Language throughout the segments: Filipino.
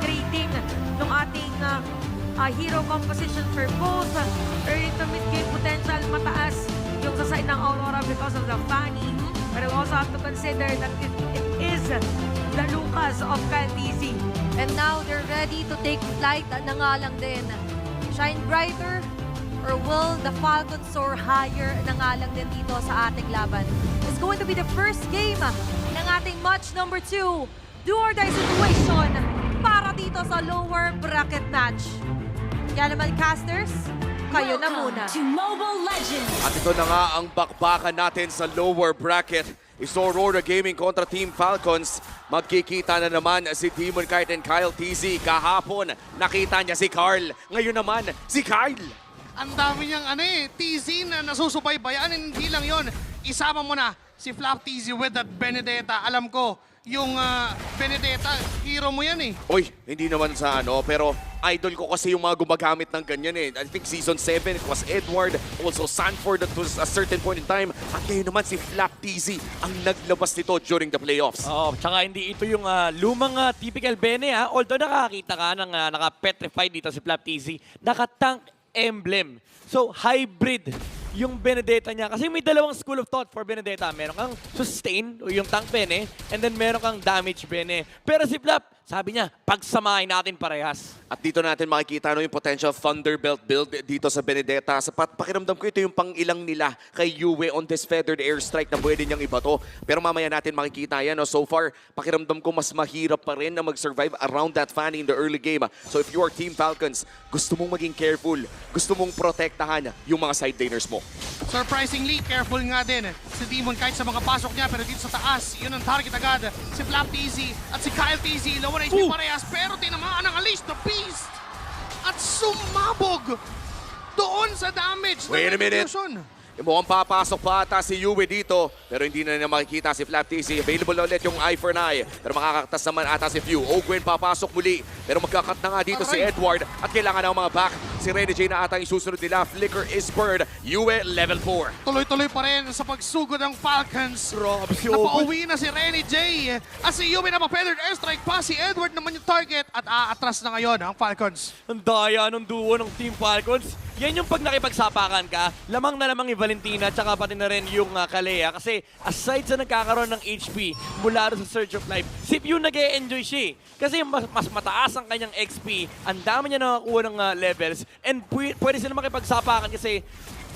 grading ng ating hero composition for both. Early to mid-game potential, mataas yung sa side ng Aurora because of the Fanny. But we also have to consider that it is the Lucas of Caldizi. And now they're ready to take flight na nga lang din. Shine brighter or will the Falcons soar higher na nga lang din dito sa ating laban. It's going to be the first game ng ating match number 2. Do or die situation para dito sa lower bracket match. Kaya naman casters, kayo na muna. To Mobile Legends. At ito na nga ang bakbakan natin sa lower bracket. Is AURORA Gaming kontra Team Falcons. Magkikita na naman si Demon Kite and Kyle TZ. Kahapon, nakita niya si Carl. Ngayon naman, si Kyle. Ang dami niyang TZ na nasusubaybayan. Hindi lang yon. Isama mo na si Flap TZ with that Benedetta. Alam ko, yung Benedetta, hero mo yan eh. Oy, hindi naman sa pero idol ko kasi yung mga gumagamit ng ganyan eh. I think season 7, it was Edward, also Sanford at was a certain point in time. At ngayon naman si Flap TZ ang naglabas nito during the playoffs. Tsaka hindi ito yung lumang typical Bene Although nakakita ka ng naka-petrified dito si Flap TZ, naka-tank emblem. So, hybrid yung Benedetta niya. Kasi may dalawang school of thought for Benedetta. Meron kang sustain, o yung tank Bene, and then meron kang damage Bene. Pero si Flap, sabi niya, pagsamahin natin parehas. At dito natin makikita yung potential Thunderbelt build dito sa Benedetta. Sa pakiramdam ko, ito yung pang-ilang nila kay Yue on this feathered airstrike na pwede niyang ibato. Pero mamaya natin makikita yan. So far, pakiramdam ko mas mahirap pa rin na mag-survive around that Fanny in the early game. So if you are Team Falcons, gusto mong maging careful, gusto mong protektahan yung mga side laners mo. Surprisingly, careful nga din si Demon kahit sa mga pasok niya. Pero dito sa taas, yun ang target agad. Si Flap TZ at si Kyle TZ. Low na HP parehas, pero tinamaan ang Unleash the Beast. At sumabog doon sa damage. Wait a minute. Mukhang papasok pa ata si Yue dito. Pero hindi na niya makikita si Flap TZ. Available na ulit yung eye for an eye. Pero makakaktas naman ata si Few. Ogwen papasok muli. Pero magkakat na nga dito si Edward. At kailangan ng mga back. Si Renny J na ata yung susunod nila. Flicker is bird. Yue level 4. Tuloy-tuloy pa rin sa pagsugod ng Falcons. Grabe si Ogwen. Napauwi na si Renny J. At si Yue na pa-feathered airstrike pa. Si Edward naman yung target. At aatras na ngayon ang Falcons. Ang daya ng duo ng Team Falcons. Yan yung pag nakipagsapakan ka, lamang na lamang yung Valentina tsaka pati na rin yung Kalea. Kasi aside sa nagkakaroon ng HP mula sa Surge of Life, si Pew nag-e-enjoy siya. Kasi mas mataas ang kanyang XP, ang dami niya nakakuha ng levels, and pwede sila makipagsapakan kasi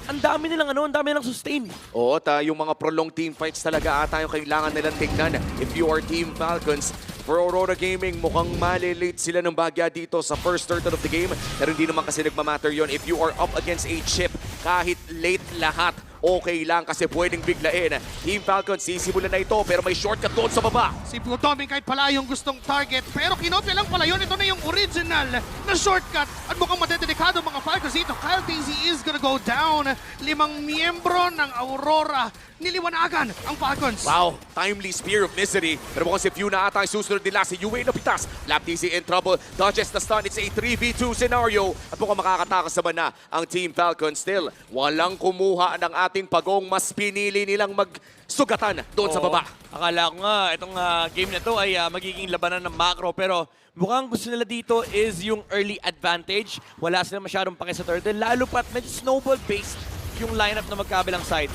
ang dami nilang ang dami nilang sustain. Oo, yung mga prolonged team fights talaga ata yung kailangan nilang tignan. If you are Team Falcons, for AURORA Gaming, mukhang malilate sila ng bagya dito sa first third of the game. Pero hindi naman kasi nagmamatter yon. If you are up against a chip, kahit late lahat, okay lang kasi pwedeng biglain. Team Falcons, sisimulan na ito pero may shortcut doon sa baba. Si Plutomic kahit pala yung gustong target, pero kinopya lang pala yun. Ito na yung original na shortcut. At mukhang madedelikado mga Falcons dito. Kyle TZ is gonna go down. 5 miyembro ng Aurora. Niliwanagan ang Falcons. Wow, timely Spear of Misery. Pero mukhang si Few na ata ang susunod nila. Si Yue na pitas. Flap TZ in trouble. Dodges the stun. It's a 3v2 scenario. At mukhang makakatakas naman na ang Team Falcons. Still, walang kumuha ng ating pagong. Mas pinili nilang magsugatan doon sa baba. Akala ko nga, itong game na to ay magiging labanan ng macro. Pero mukhang gusto nila dito is yung early advantage. Wala sila masyadong pake sa turtle. Lalo pat medyo snowball-based yung lineup na magkabilang side.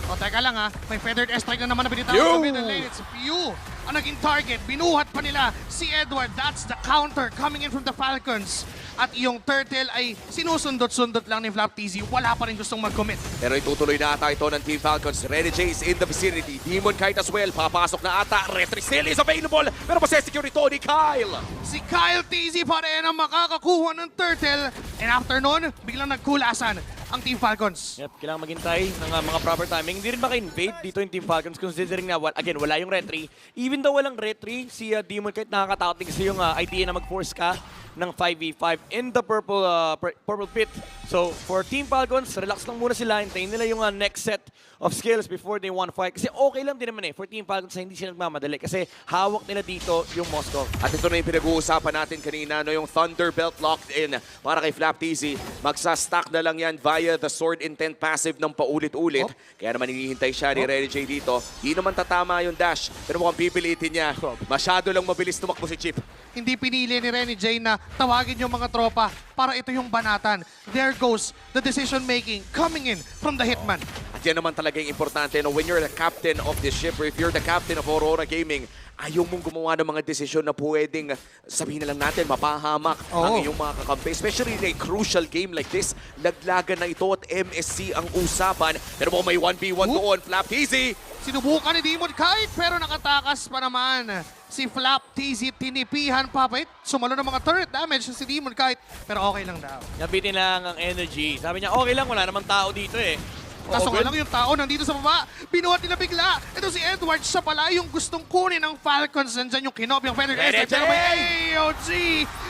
O, teka lang may feathered airstrike na naman na binitawan sa middle lane. It's Pew ang naging target. Binuhat pa nila si Edward. That's the counter coming in from the Falcons. At yung turtle ay sinusundot-sundot lang ni Flap TZ. Wala pa rin gustong mag-commit. Pero itutuloy na ata ito ng Team Falcons. Renny J is in the vicinity. Demon Kite as well. Papasok na ata. Retry still is available. Pero masesecure ito ni Kyle. Si Kyle TZ pa rin ang makakakuha ng turtle. And after nun, biglang nagkulasan ang Team Falcons. Yep, kailangan maghintay ng mga proper timing. Hindi rin maka-invade dito yung Team Falcons considering na, again, wala yung retry. Even though walang retry, si Demon Kite nakakatakot din kasi yung idea na mag-force ka. ng 5v5 in the purple pit. So, for Team Falcons, relax lang muna sila. Hintayin nila yung next set of skills before they want to fight. Kasi okay lang din naman for Team Falcons na hindi sila nagmamadali. Kasi hawak nila dito yung Moscow. At ito na yung pinag-uusapan natin kanina, no, yung Thunder Belt locked in para kay Flap TZ. Magsa-stack na lang yan via the Sword Intent passive ng paulit-ulit. Kaya naman hinihintay siya ni Renny J dito. Di naman tatama yung dash, pero mukhang pipilitin niya. Masyado lang mabilis tumakbo si Chip. Hindi pinili ni Renny J na tawagin yung mga tropa para ito yung banatan. There goes the decision making coming in from the Hitman. At yan naman talaga yung importante, no? When you're the captain of this ship, or if you're the captain of Aurora Gaming, ayaw mong gumawa ng mga desisyon na pwedeng, sabihin na lang natin, mapahamak ang iyong mga kakampi. Especially in a crucial game like this, laglagan na ito at MSC ang usapan. Pero kung may 1v1 doon, Flap TZ. Sinubukan ni Demon Kite pero nakatakas pa naman. Si Flap TZ tinipihan pa. Sumalo ng mga turret damage si Demon Kite. Pero okay lang daw. Nabitin lang ang energy. Sabi niya, okay lang, wala namang tao dito eh. Kaso nga lang yung tao nandito sa baba. Binuhat nila bigla. Ito si Edward. Siya pala yung gustong kunin ng Falcons. Nandyan yung kinob yung Feather Airstrike. Pero may AOG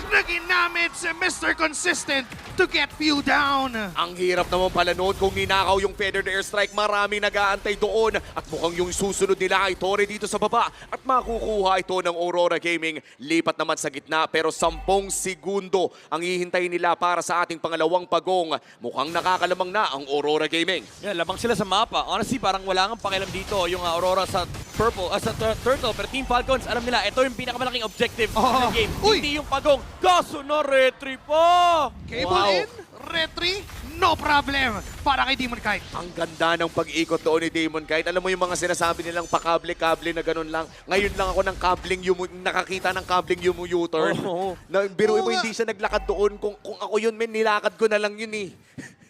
na ginamit si Mr. Consistent to get few down. Ang hirap naman pala noon kung ninakaw yung Feathered Airstrike. Maraming nag-aantay doon. At mukhang yung susunod nila ay Torre dito sa baba. At makukuha ito ng Aurora Gaming. Lipat naman sa gitna pero 10 segundo ang hihintayin nila para sa ating pangalawang pagong. Mukhang nakakalamang na ang Aurora Gaming. Yeah, labang sila sa mapa. Honestly, parang wala kang pakialam dito yung Aurora sa purple, sa turtle. Pero Team Falcons, alam nila, ito yung pinakamalaking objective ng game. Hindi yung pagong. Kaso na retry pa! Cable in, retry, no problem para kay Demon Kite. Ang ganda ng pag-ikot doon ni Demon Kite. Alam mo yung mga sinasabi nilang pakable-kable na ganun lang. Ngayon lang ako ng kabling nakakita ng kabling U-turn. Biruin mo, hindi siya naglakad doon. Kung ako yun, nilakad ko na lang yun eh.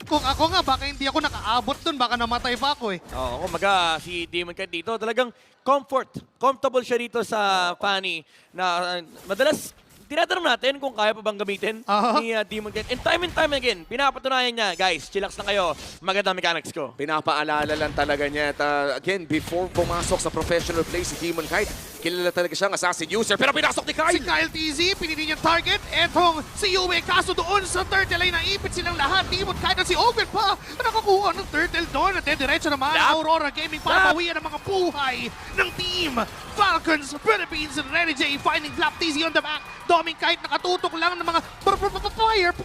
Kung ako nga, baka hindi ako nakaabot dun. Baka namatay pa ako eh. Oo, kumaga si Demon Kite dito, talagang comfortable siya dito sa Fanny na madalas tinatanong natin kung kaya pa bang gamitin ni Demon Kite. And time again, pinapatunayan niya, guys, chillax na kayo, maganda mechanics ko. Pinapaalala lang talaga niya. At again, before pumasok sa professional play si Demon Kite, kilala talaga siyang assassin user. Pero pinasok ni Kyle! Si Kyle TZ, pinili niyang target. Etong si Yue, kaso doon sa turtle ay naipit silang lahat. Demon Kite at si Open pa nakakuha ng turtle doon. At diretso naman Aurora Gaming para bawian ang mga buhay ng team Falcons, Philippines, and Renny J finding Flap TZ on the back. Doming Kite nakatutok lang ng mga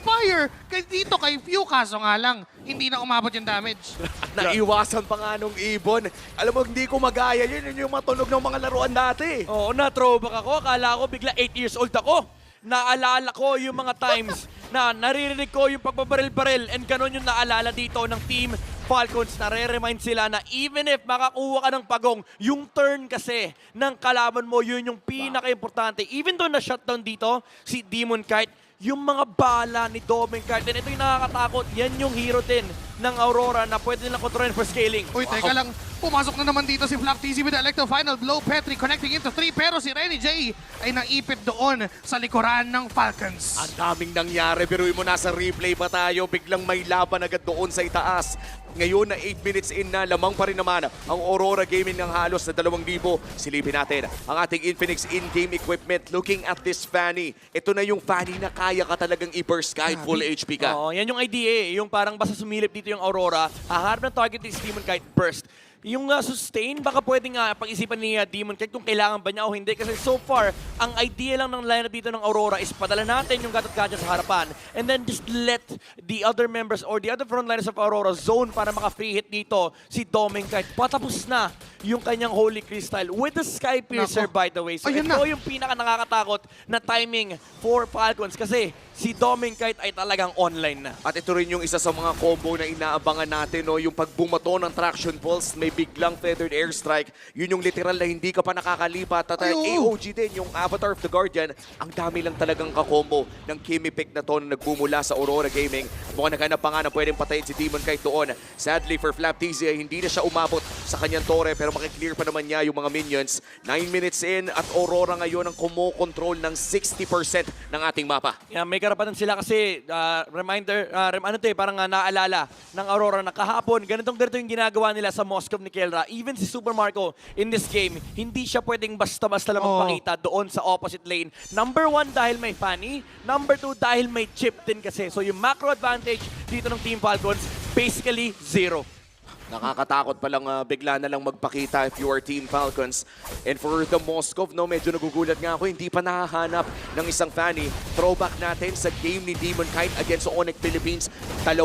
fire. Kaya dito kay Few, kaso nga lang, hindi na umabot yung damage. Naiwasan pa nga nung ibon. Alam mo, hindi ko magaya yun. Yun yung matunog ng mga laruan dati. Oo, na-throwback ako. Akala ko bigla 8 years old ako. Naalala ko yung mga times na naririnig ko yung pagbabaril-baril and ganon yung naalala dito ng Team Falcons. Nare-remind sila na even if makakuha ka ng pagong, yung turn kasi ng kalaban mo, yun yung pinaka-importante. Even though na-shutdown dito, si Demon Kite, yung mga bala ni Doming Kite, and ito yung nakakatakot, yan yung hero din ng Aurora na pwede nilang kontrolin for scaling. Uy, teka lang. Pumasok na naman dito si Flap TZ with the electro final blow. Petri connecting into 3 pero si Renny J ay naipit doon sa likuran ng Falcons. Ang daming nangyari. Biruin mo, nasa replay pa tayo. Biglang may laban agad doon sa itaas. Ngayon na 8 minutes in na, lamang pa rin naman ang Aurora Gaming ng halos na 2,000. Silipin natin ang ating Infinix in-game equipment. Looking at this Fanny. Ito na yung Fanny na kaya ka talagang i-burst kahit full HP ka. Oo, yan yung idea eh. Yung parang basta sumilip dito yung Aurora, haharap ng target ni Demon Kite, burst. Yung sustain, baka pwedeng pag-isipan ni Demon Kite kung kailangan ba niya o hindi. Kasi so far, ang idea lang ng lineup dito ng Aurora is padala natin yung gadget sa harapan and then just let the other members or the other frontliners of Aurora zone para maka-free hit dito si Doming Kite. Patapos na yung kanyang Holy Crystal with the Sky Piercer, by the way. So ito yung pinaka-nakakatakot na timing for Falcons kasi si Doming Kite ay talagang online na. At ito rin yung isa sa mga combo na inaabangan natin, no? Yung pagbumato ng Traction Pulse, may biglang Feathered Airstrike. Yun yung literal na hindi ka pa nakakalipat. At AOG din, yung Avatar of the Guardian, ang dami lang talagang kakombo ng Kimi pick na to na nagbumula sa Aurora Gaming. Mukhang naghanap pa nga na pwedeng patayin si Demon Kite doon. Sadly for Flap TZ, hindi na siya umabot sa kanyang torre pero makiklear pa naman niya yung mga minions. 9 minutes in at Aurora ngayon ang kumokontrol ng 60% ng ating mapa. Yeah, may karapatan sila kasi parang naalala ng Aurora na kahapon, ganito yung ginagawa nila sa Moscow of ni Kelra, even si Super Marco in this game, hindi siya pwedeng basta-basta lang magpakita doon sa opposite lane. Number 1 dahil may Fanny, number 2 dahil may chip din kasi. So yung macro advantage dito ng Team Falcons, basically 0. Nakakatakot palang bigla na lang magpakita if you are Team Falcons. And for the Moscow, no, medyo nagugulat nga ako, hindi pa nahahanap ng isang Fanny. Throwback natin sa game ni Demon Kite against Onyx Philippines. 2-3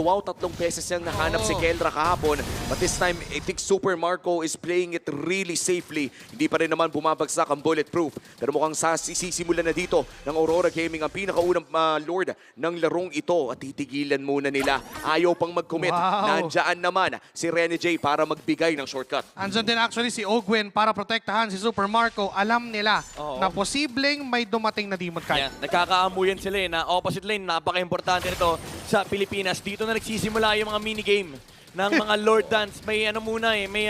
beses niyang nahanap si Kelra kahapon. But this time, I think Super Marco is playing it really safely. Hindi pa rin naman bumabagsak ang bulletproof. Pero mukhang sisimulan na dito ng Aurora Gaming ang pinakaunang Lord ng larong ito. At titigilan muna nila. Ayaw pang mag-commit. Nandiyan naman si Ren J para magbigay ng shortcut. Andyan din actually si Ogwen para protektahan si Super Marco. Alam nila na posibleng may dumating na Demon Kite. Yeah, nagkakaamuyan sila na opposite lane. Napaka-importante nito sa Pilipinas. Dito na nagsisimula yung mga minigame ng mga Lord Dance. May ano muna may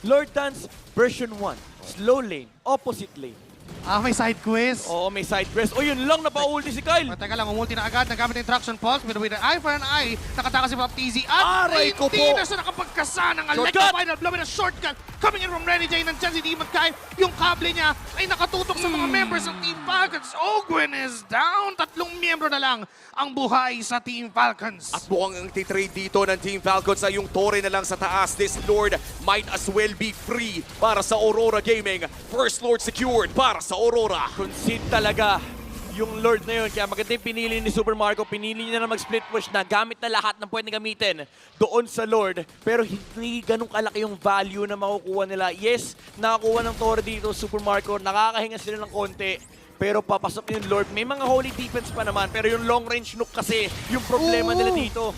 Lord Dance version 1. Slow lane, opposite lane. May side quest. Oo, may side quest. O yun lang, napa-ulti si Kyle. Teka lang, umulti na agad. Nagamit ng Traction Pulse. With an eye for an eye. Nakataka si Baptizi. At Aray ko po! hindi na siya nakapagkasa ng Electro Final Blow with a shortcut. Coming in from Renny J. Nandiyan si Demon Kite. Yung kable niya ay nakatutok sa mga members ng Team Falcons. Ogwen is down. 3 miyembro na lang ang buhay sa Team Falcons. At mukhang ang titrade dito ng Team Falcons ay yung Torre na lang sa taas. This Lord might as well be free para sa Aurora Gaming. First Lord secured para sa Aurora. Concede talaga yung Lord na yun. Kaya maganda yung pinili ni Super Marco. Pinili niya na mag-split push na gamit na lahat ng pwedeng gamitin doon sa Lord. Pero hindi ganun kalaki yung value na makukuha nila. Yes, nakakuha ng Torre dito, Super Marco. Nakakahinga sila ng konti. Pero papasok yung Lord. May mga holy defense pa naman. Pero yung long range nuke kasi, yung problema nila dito.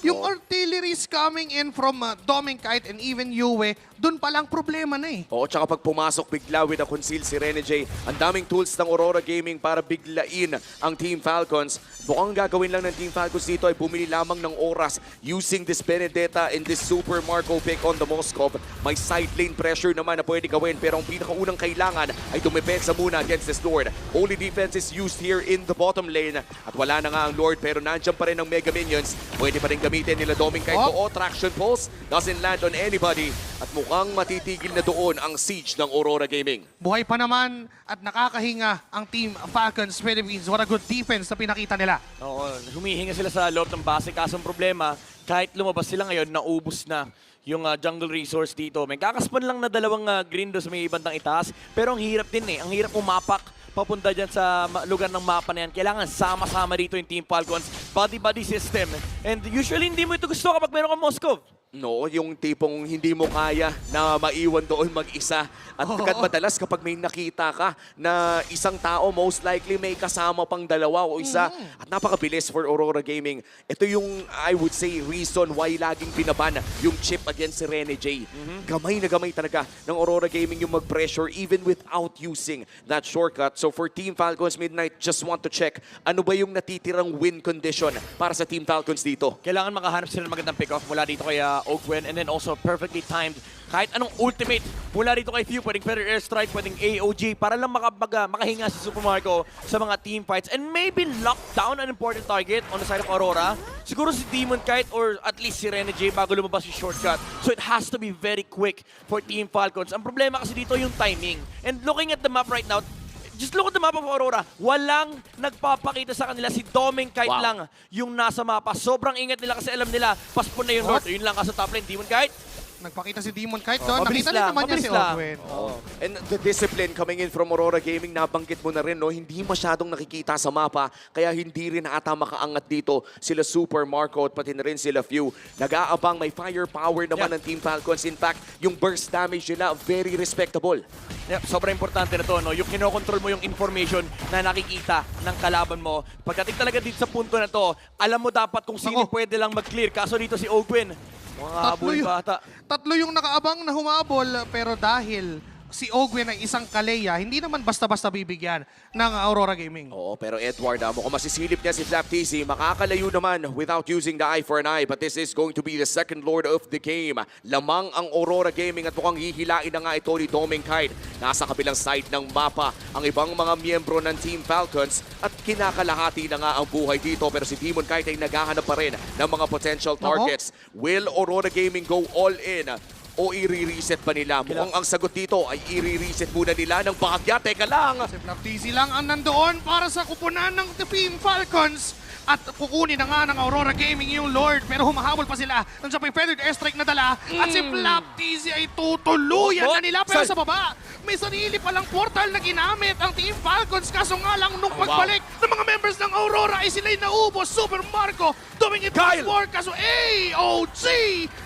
Yung artilleries coming in from Doming Kite and even Yue, dun palang problema na eh. Oo, tsaka pag pumasok bigla with a conceal si Rene J, ang daming tools ng Aurora Gaming para biglain ang Team Falcons. Mukhang gagawin lang ng Team Falcons dito ay bumili lamang ng oras using this Benedetta and this Super Marco pick on the Moscow. May side lane pressure naman na pwede gawin pero ang pinakaunang kailangan ay dumepensa muna against this Lord. Holy defense is used here in the bottom lane at wala na nga ang Lord pero nandiyan pa rin ang Mega Minions. Pwede pa rin gamitin nila Doming Kite. Traction Pulse doesn't land on anybody at mukhang matitigil na doon ang siege ng Aurora Gaming. Buhay pa naman at nakakahinga ang Team Falcons Philippines. What a good defense na pinakita nila. Oo, humihinga sila sa loob ng base. Kaso ang problema, kahit lumabas sila ngayon, naubos na yung jungle resource dito. May kakaspan lang na 2 green doon sa may ibang itaas. Pero ang hirap din eh. Ang hirap umapak papunta dyan sa lugar ng mapa na yan. Kailangan sama-sama dito yung Team Falcons. Body-body system. And usually hindi mo ito gusto kapag meron kang Moscow. No, yung tipong hindi mo kaya na maiwan doon mag-isa. At madalas kapag may nakita ka na isang tao, most likely may kasama pang 2 o isa. At napakabilis for Aurora Gaming. Ito yung, I would say, reason why laging binaban yung chip against si Rene J. Gamay na gamay talaga ng Aurora Gaming yung mag-pressure even without using that shortcut. So for Team Falcons Midnight, just want to check, ano ba yung natitirang win condition para sa Team Falcons dito? Kailangan makahanap sila ng magandang pick-off mula dito kay Ogwen and then also perfectly timed kahit anong ultimate mula dito kay Few, pwedeng Feather Airstrike, pwedeng AOG para lang makahinga si Super Marco sa mga team fights and maybe lock down an important target on the side of Aurora. Siguro si Demon Kite or at least si Rene J bago lumabas yung shortcut. So it has to be very quick for Team Falcons. Ang problema kasi dito yung timing. And looking at the map right now, just look at the map of Aurora. Walang nagpapakita sa kanila. Si Doming Kite lang yung nasa mapa. Sobrang ingat nila kasi alam nila, paspon na yung North. Yun lang kasi top lane. Demon Kite. Nagpakita si Demon Kite doon. Mabilis Nakita lang, naman niya mabilis si lang. Ogwen. And the discipline coming in from Aurora Gaming, nabanggit mo na rin, no? Hindi masyadong nakikita sa mapa, kaya hindi rin ata makaangat dito sila Super Marco at pati na rin sila Few. Nag-aabang, may firepower naman ng Team Falcons. In fact, yung burst damage nila, very respectable. Yep, sobrang importante na to, no? Yung kinokontrol mo yung information na nakikita ng kalaban mo. Pagdating talaga dito sa punto na to, alam mo dapat kung sino pwede lang mag-clear. Kaso dito si Ogwen, mga habol bata. 3 yung nakaabang na humabol pero dahil si Ogwen ay isang kaleya, hindi naman basta-basta bibigyan ng Aurora Gaming. Oo, pero Edward, mukhang masisilip niya si Flap TC. Makakalayo naman without using the eye for an eye. But this is going to be the second Lord of the game. Lamang ang Aurora Gaming at mukhang hihilain na nga ito ni Doming Kite. Nasa kabilang side ng mapa ang ibang mga miyembro ng Team Falcons at kinakalahati na nga ang buhay dito. Pero si Demon Kite ay naghahanap pa rin ng mga potential targets. Will Aurora Gaming go all in o i-reset pa nila? Mukhang ang sagot dito ay i-reset muna nila ng bahagya. Teka lang. Si FALCONS lang ang nandoon para sa kupunan ng Team Falcons. At kukunin na nga ng Aurora Gaming yung Lord, pero humahabol pa sila. Nandiyan pa yung feathered airstrike na dala. At si FALCONS ay tutuluyan na nila. Pero sa baba, may sarili palang portal na ginamit ang Team Falcons. Kaso nga lang nung pagbalik ng mga members ng Aurora ay sila'y naubos. Super Marco, doing it once more. Kaso AOG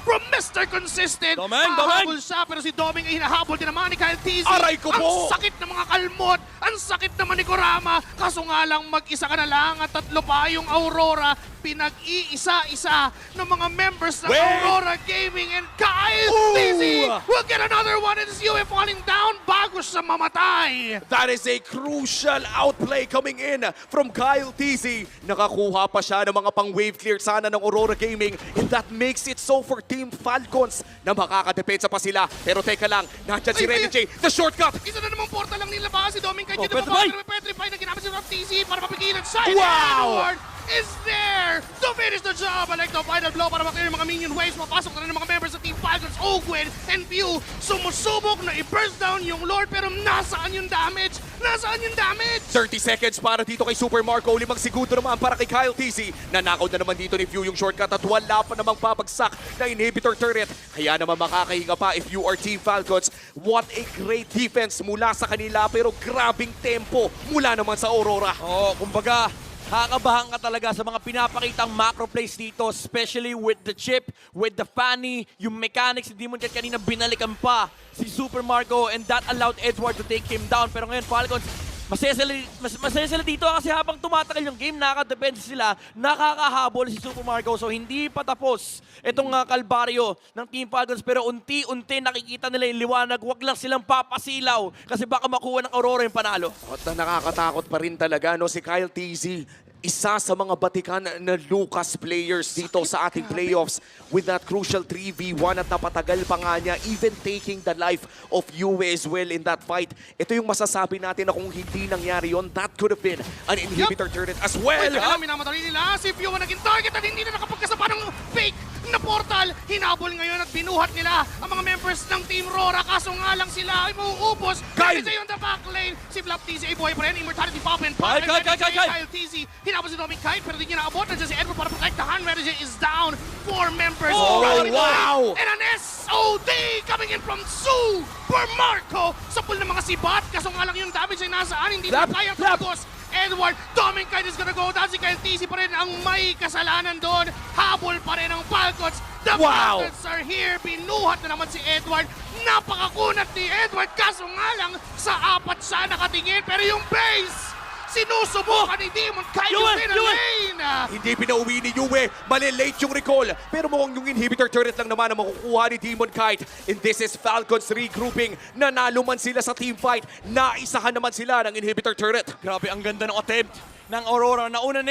from Mr. Consistent. Hahabol siya, pero si Doming ay hinahabol din naman ni Kyle TZ. Aray ko po! Ang sakit ng mga kalmot, ang sakit naman ni Kurama. Kaso nga lang mag-isa ka na lang at tatlo pa yung Aurora. Pinag-iisa-isa ng mga members ng Aurora Gaming, and Kyle TZ will get another one. It's Yue falling down bago siya mamatay. That is a crucial outplay coming in from Kyle TZ. Nakakuha pa siya ng mga pang-wave clear sana ng Aurora Gaming, and that makes it so for Team Falcons na makakadepensa pa sila. Pero teka lang, nandiyan si Renny J, the shortcut! Isa na namang portal lang nila ba si Doming kay Petrify! Petrify na ginamit si TZ para mapigilan siya. Wow! Edward is there to finish the job. I like the final blow para makilin yung mga minion waves. Mapasok na rin ng mga members sa Team Falcons. Ogwin and Pew sumusubok na i-burst down yung Lord, pero nasaan yung damage? Nasaan yung damage? 30 seconds para dito kay Super Marco. 5 segundo naman para kay Kyle TZ. Nanakaw na naman dito ni View yung shortcut at wala pa namang babagsak na inhibitor turret. Kaya naman makakahinga pa if you are Team Falcons. What a great defense mula sa kanila, pero grabing tempo mula naman sa Aurora. Kumbaga, kakabahan ka talaga sa mga pinapakitang macro plays dito, especially with the chip, with the Fanny, yung mechanics, hindi mo dyan kanina binalikan pa si Super Marco, and that allowed Edward to take him down. Pero ngayon, Falcons, masaya sila dito kasi habang tumatagal yung game, nakaka-defense sila, nakakahabol si Super Marco. So hindi pa tapos itong kalbaryo ng Team Falcons, pero unti-unti nakikita nila yung liwanag. Huwag lang silang papasilaw kasi baka makuha ng Aurora yung panalo. At nakakatakot pa rin talaga, no, si Kyle TZ. Isa sa mga batikan na Lucas players dito sa ating playoffs with that crucial 3v1 at napatagal pa nga niya, even taking the life of Yue as well in that fight. Ito yung masasabi natin na kung hindi nangyari yon, that could have been an inhibitor turret as well. Wait, minamatali nila. Si Pew ang naging target at hindi na nakapagkasapa ng fake na portal. Hinabol ngayon at binuhat nila ang mga members ng Team Rora. Kaso nga lang sila ay mauubos. Kyle TZ on the back lane. Si FALCONS ay buhay pa rin. Immortality pop and pop. Kyle TZ. Hinabol si Doming Kite, pero di niya naabot. Nandiyan si Edward para protektahan. Reggie is down. 4 members. Wow! And an SOD coming in from Super Marco sa pool ng mga sibat. Kaso nga lang yung damage ay nasaan. Hindi na kaya tumagos. Edward, Doming Kite is gonna go down. Si Kyle TZ pa rin ang may kasalanan doon. Habol pa rin ang Falcons. The Falcons are here. Binuhat na naman si Edward. Napakakunat ni Edward. Kaso nga lang sa 4 siya nakatingin. Pero yung base, sinusubukan ni Demon Kite yung lane. Hindi pinauwi ni Yue. Mali-late yung recall. Pero mukhang yung inhibitor turret lang naman ang makukuha ni Demon Kite. And this is Falcons regrouping. Nanalo man sila sa team fight. Naisahan naman sila ng inhibitor turret. Grabe, ang ganda ng attempt ng Aurora. Nauna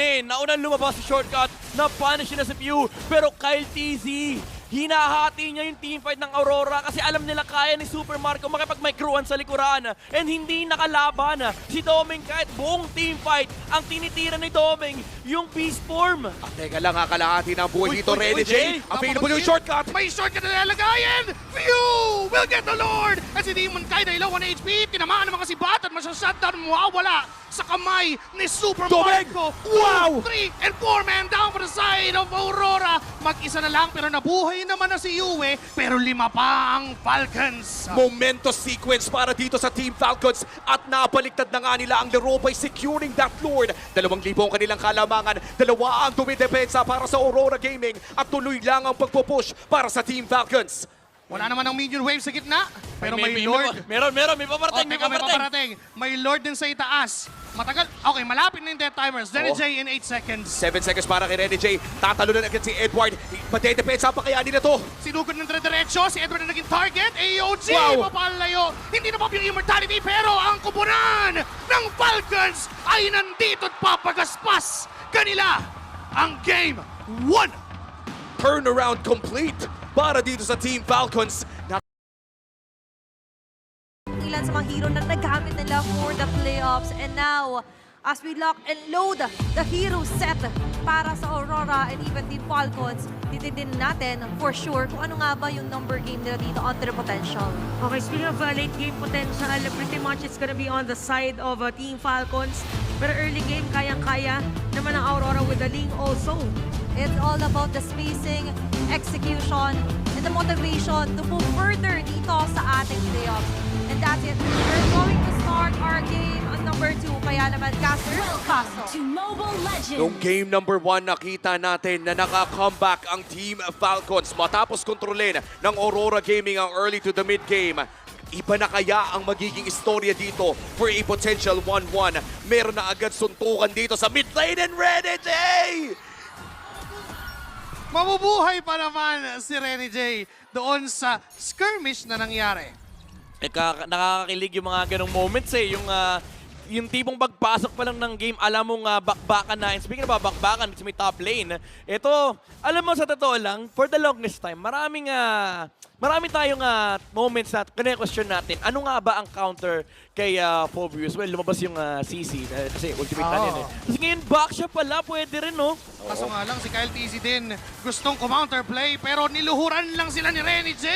lumabas sa shortcut. Na-punish na si Pew. Pero Kyle TZ, hinahati niya yung teamfight ng Aurora kasi alam nila kaya ni Super Marco makipag-microan sa likuran. And hindi nakalaban si Doming kahit buong teamfight. Ang tinitira ni Doming, yung beast form. Teka lang, kalahati ng buhay dito. Renny J. Available yung shortcut. May shortcut na nilalagayan. Pew will get the Lord. At si Demon Kite ay low 1 HP. Tinamaan ng mga sibat at masya-shutdown. Mawawala sa kamay ni Super Marco. Wow! 3 and 4 man down for the side of Aurora. Mag-isa na lang pero nabuhay naman na si Yue. Pero 5 pa ang Falcons. Momentous sequence para dito sa Team Falcons at napaliktad na nga nila ang laro by securing that Lord. 2,000 ang kanilang kalamangan. 2 ang tumidepensa para sa Aurora Gaming at tuloy lang ang pagpupush para sa Team Falcons. Wala naman ang minion wave sa gitna. Pero may Lord. Meron, may paparating, May paparating. May Lord din sa itaas. Matagal. Okay, malapit na yung death timers. Renny J in 8 seconds. 7 seconds para kay Renny J. Tatalo na agad si Edward. Matedepensa pa kaya nila to. Sinugod ng dire-diretso. Si Edward na naging target. AOG papalayo. Hindi na pop yung immortality pero ang kubunan ng Falcons ay nandito at papagaspas kanila ang game 1. Turnaround complete para dito sa Team Falcons. Ilan sa mga hero na nagamit nila for the playoffs. And now, as we lock and load the hero set para sa Aurora and even Team Falcons. Titindin natin for sure kung ano nga ba yung number game nila dito on to the potential. Okay, speaking of late game potential, pretty much it's gonna be on the side of Team Falcons. Pero early game, kayang-kaya naman ang Aurora with the Ling also. It's all about the spacing, execution, and the motivation to move further dito sa ating playoffs. And that's it. We're going to start our game on number 2. Kaya naman, Caster, paso. To Mobile Legends. Noong game number 1, nakita natin na naka-comeback ang Team Falcons matapos kontrolin ng Aurora Gaming ang early to the mid-game. Iba na kaya ang magiging istorya dito for a potential 1-1. Meron na agad suntukan dito sa mid lane and Ready J! Mabubuhay pa naman si Renny J doon sa skirmish na nangyari. Nakakakilig yung mga ganong moments eh. Yung tipong pagpasok pa lang ng game, alam mong bakbakan na. And speaking of bakbakan, it's may top lane. Ito, alam mo sa totoo lang, for the longest time, marami tayong moments na question natin, ano nga ba ang counter kay Phobius? Well, lumabas yung CC kasi ultimate na yun eh. Kasi ngayon, back siya pala, pwede rin no? Kaso nga lang, si Kyle TZ din gustong counter play pero niluhuran lang sila ni Renny J.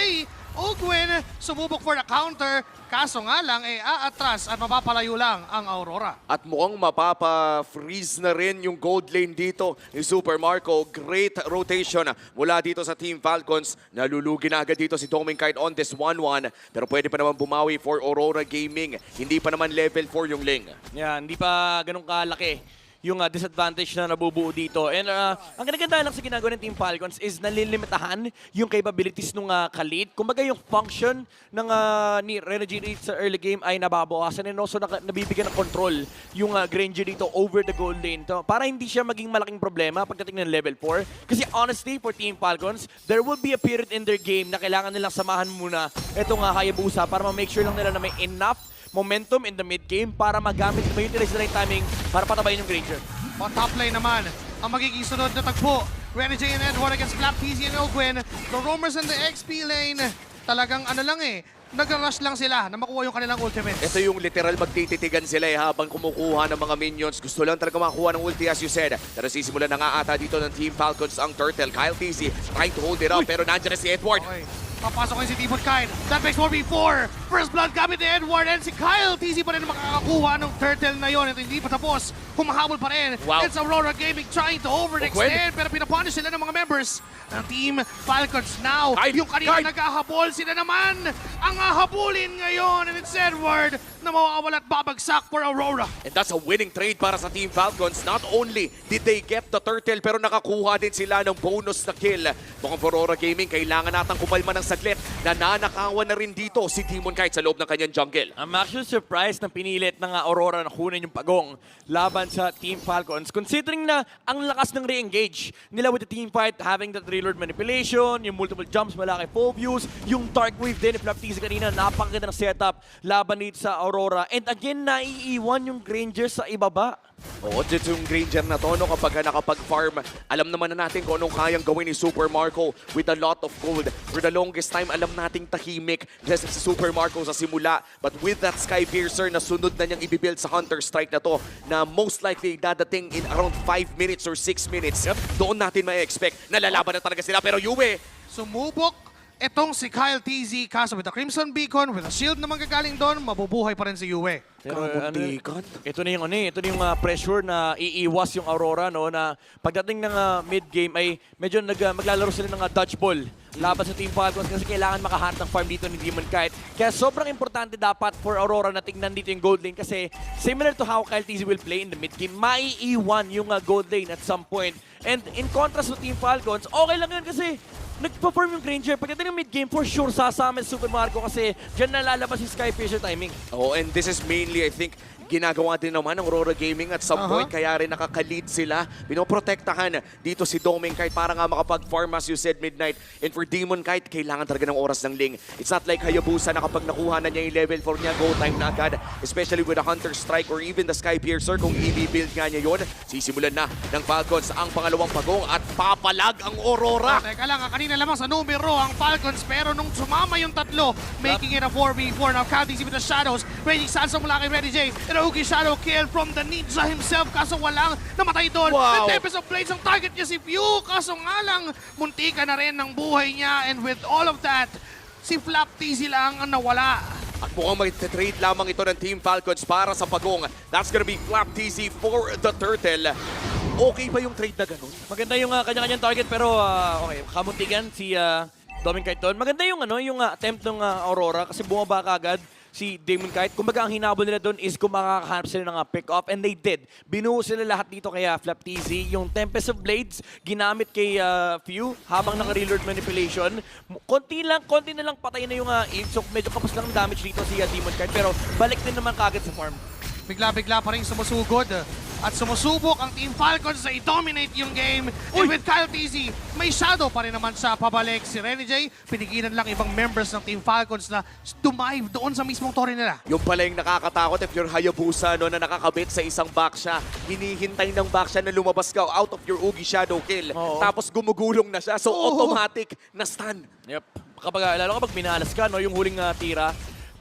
Ogwin sumubok for the counter, kaso nga lang aatras at mapapalayo lang ang Aurora. At mukhang mapapa-freeze na rin yung gold lane dito ni Super Marco. Great rotation mula dito sa Team Falcons. Nalulugi na agad dito si Doming Kite on this 1-1. Pero pwede pa naman bumawi for Aurora Gaming. Hindi pa naman level 4 yung Ling. Yeah, hindi pa ganun kalaki yung disadvantage na nabubuo dito. And ang ganda lang sa ginagawa ng Team Falcons is nalilimitahan yung capabilities ng Khalid. Kumbaga yung function ng ni Renegade sa early game ay nababawasan and also nabibigyan ng control yung Granger dito over the gold lane. Para hindi siya maging malaking problema pagdating ng level 4. Kasi honestly, for Team Falcons, there will be a period in their game na kailangan nilang samahan muna itong Hayabusa para ma-make sure lang nila na may enough momentum in the mid-game para magamit, ma-utilize nila yung timing para patabayin yung Granger. On top lane naman, ang magiging sunod na tagpo. Renny J and Edward against Black PZ and Ogwin. The Roamers in the XP lane, talagang nag-rush lang sila na makuha yung kanilang ultimates. Ito yung literal magtititigan sila habang kumukuha ng mga minions. Gusto lang talaga makakuha ng ulti as you said. Pero sisimulan na nga ata dito ng Team Falcons ang Turtle. Kyle TZ trying to hold it up pero nandiyan na si Edward. Okay. Papasok ngayon si Demon Kite. That makes 4v4. First blood gamit ni Edward and si Kyle TZ pa rin makakakuha ng turtle na yon. At hindi pa tapos. Humahabol pa rin. Wow. It's Aurora Gaming trying to overextend. Pero pinapunish sila ng mga members ng Team Falcons now. Yung kanina naghahabol, sila naman ang hahabulin ngayon. And it's Edward na mawawala at babagsak for Aurora. And that's a winning trade para sa Team Falcons. Not only did they get the turtle, pero nakakuha din sila ng bonus na kill. Mukhang for Aurora Gaming, kailangan natang kumalma ng saglit. Nananakawan na rin dito si Demon Kite sa loob ng kanyang jungle. I'm actually surprised na pinilit ng Aurora na kunin yung pagong laban sa Team Falcons. Considering na ang lakas ng re-engage nila with the team fight, having that reload manipulation, yung multiple jumps mula kay Phobius, yung Dark Wave din, if Flaptiz kanina, napakaganda ng setup laban dito sa Aurora. And again, naiiwan yung Granger sa ibaba. Oo, dito yung Granger na to, no, kapag nakapag-farm, alam naman na natin kung anong kayang gawin ni Super Marco with a lot of gold. For the longest time, alam nating tahimik si Super Marco sa simula. But with that Sky Piercer na sunod na niyang ibibuild sa Hunter Strike na to, na most likely dadating in around 5 minutes or 6 minutes, doon natin ma-expect na lalaban na talaga sila. Pero Yue, Sumubok itong si Kyle TZ, kaso with the Crimson Beacon, with the shield na manggagaling doon, mabubuhay pa rin si Yue. Pero kabuntikan. ito na yung pressure na iiwas yung Aurora, no, na pagdating ng mid-game ay medyo maglalaro sila ng dodgeball laban sa Team Falcons kasi kailangan makahanap ng farm dito ni Demon Kite. Kaya sobrang importante dapat for Aurora na tingnan dito yung gold lane kasi similar to how Kyle TZ will play in the mid-game, maiiwan yung gold lane at some point. And in contrast to Team Falcons, okay lang yun kasi nag-perform yung Granger. Pagdating ng mid-game, for sure, sasama si Super Marco kasi dyan nalalabas yung Sky Fisher timing. oh, and this is mainly, I think, ginagawa din naman ng Aurora Gaming at some point, kaya rin nakaka-lead sila. Pinoprotektahan dito si Doming Kite para nga makapag-farm as you said, Midnight. And for Demon Kite, kailangan talaga ng oras ng Ling. It's not like Hayabusa na kapag nakuha na niya yung level 4 niya, go time na agad. Especially with the Hunter Strike or even the Sky Piercer, kung i-build nga niya yun, sisimulan na ng Falcons ang pangalawang pagong at papalag ang Aurora. Teka lang, kanina lamang sa numero ang Falcons pero nung sumama yung tatlo, making it a 4v4. Now, Kyle TZ with the shadows, raging salsa mula kay Ready J. And Ugi Shadow kill from the Ninja himself, kaso walang namatay doon. Wow. The Tempest of Blades ang target niya si Few, kaso nga lang muntika na rin ng buhay niya, and with all of that, si Flap TZ lang ang nawala. At mukhang mag-trade lamang ito ng Team Falcons para sa pagong. That's gonna be Flap TZ for the Turtle. Okay ba yung trade na ganun? Maganda yung kanya-kanyang target pero okay, kamuntigan si Doming Kite doon. Maganda yung yung attempt ng Aurora kasi bumaba kagad si Damon Kite. Kumbaga ang hinabol nila doon is kung makakahanap sila ng pick-off, and they did. Binuo sila lahat dito kaya Flap TZ. Yung Tempest of Blades ginamit kay Few habang naka-reload manipulation. Konti na lang patay na yung ink. So medyo kapos lang ang damage dito si Demon Kite pero balik din naman kagad sa farm. Bigla-bigla pa rin sumusugod. At sumusubok ang Team Falcons na i-dominate yung game. And with Kyle TZ, may shadow pa rin naman siya pabalik. Si Renny J, pinigilan lang ibang members ng Team Falcons na dumive doon sa mismong torre nila. Yung pala yung nakakatakot if you're Hayabusa na nakakabit sa isang backsha. Hinihintay ng backsha na lumabas ka out of your Ugi Shadow kill. Oo. Tapos gumugulong na siya. So automatic na stun. Yep. Lalo kapag minalas ka, yung huling tira,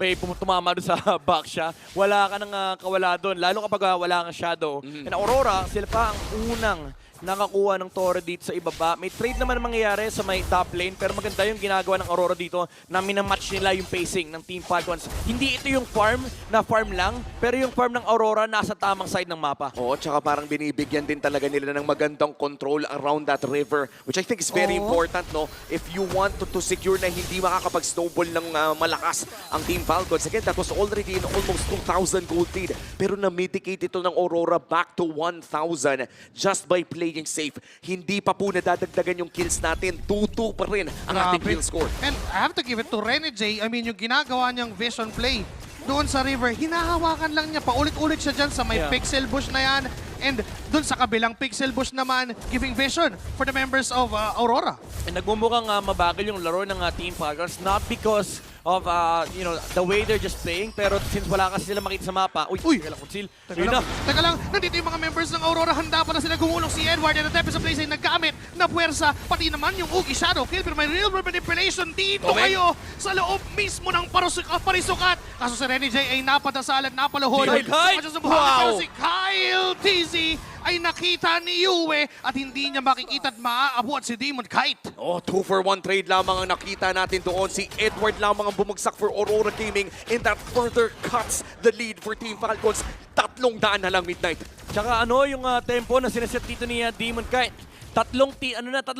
may tumama doon sa back siya, wala ka nang kawala doon. Lalo kapag wala kang shadow. And Aurora, sila pa ang unang nakakuha ng torre dito sa ibaba. May trade naman mangyayari sa may top lane, pero maganda yung ginagawa ng Aurora dito na minamatch nila yung pacing ng Team Falcons. Hindi ito yung farm na farm lang, pero yung farm ng Aurora nasa tamang side ng mapa. Oo, tsaka parang binibigyan din talaga nila ng magandang control around that river, which I think is very important, no? If you want to secure na hindi makakapag-snowball ng malakas ang Team Falcons. Again, that was already in almost 2,000 gold lead. Pero na-mitigate ito ng Aurora back to 1,000 just by playing safe. Hindi pa po nadadagdagan yung kills natin. 2-2 pa rin ang ating kill score. And I have to give it to Renny J. I mean, yung ginagawa niyang vision play doon sa river, hinahawakan lang niya. Paulit-ulit siya dyan sa may pixel bush na yan. And doon sa kabilang pixel bush naman, giving vision for the members of Aurora. And nagmumukhang mabagal yung laro ng Team Falcons, not because of the way they're just playing, pero since wala kasi sila makita sa mapa. Uy, teka lang, Kunsil. Teka lang, nandito yung mga members ng Aurora, handa pa na sila gumulong. Si Edward and the Tempest of Blaze ay naggamit na puwersa, pati naman yung Ugi Shadow kill, pero may real world manipulation dito kayo sa loob mismo ng parisukat. Kaso si Renny J ay napadasalan, napaluhod. Wow! Si Kyle TZ ay nakita ni Yue at hindi niya makikita at maaabot si Demon Kite. Oh, 2-for-1 trade lamang ang nakita natin doon. Si Edward lamang ang bumagsak for Aurora Gaming, and that further cuts the lead for Team Falcons. 300 na lang Midnight. Tsaka yung tempo na sinaset dito ni Demon Kite. Tatlong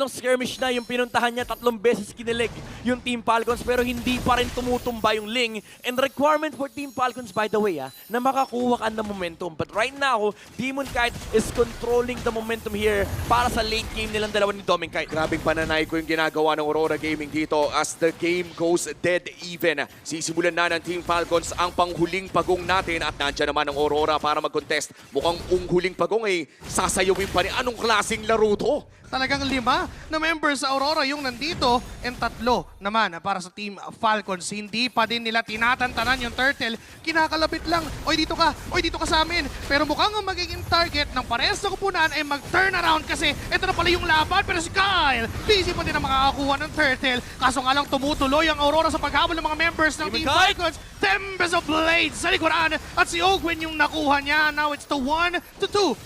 skirmish na yung pinuntahan niya, 3 beses kinilig yung Team Falcons, pero hindi pa rin tumutumba yung Ling. And requirement for Team Falcons, by the way, na makakuha ka ng momentum. But right now, Demon Kite is controlling the momentum here para sa late game nilang dalawa ni Doming Kite. Grabing pananay ko yung ginagawa ng Aurora Gaming dito as the game goes dead even. Sisimulan na ng Team Falcons ang panghuling pagong natin at nandiyan naman ang Aurora para mag-contest. Mukhang huling pagong ay sasayawin pa rin. Anong klaseng laro to? Talagang 5 na members sa Aurora yung nandito, and 3 naman para sa Team Falcons. Hindi pa din nila tinatantanan yung Turtle. Kinakalapit lang. Oy, dito ka sa amin. Pero mukhang ang magiging target ng parehas na kupunan ay mag-turn around kasi ito na pala yung laban. Pero si Kyle, busy pa din ang makakakuha ng Turtle. Kaso nga lang tumutuloy ang Aurora sa paghabol ng mga members ng Team Falcons. Tempest of Blades sa likuran at si Ogwen yung nakuha niya. Now it's the 1-2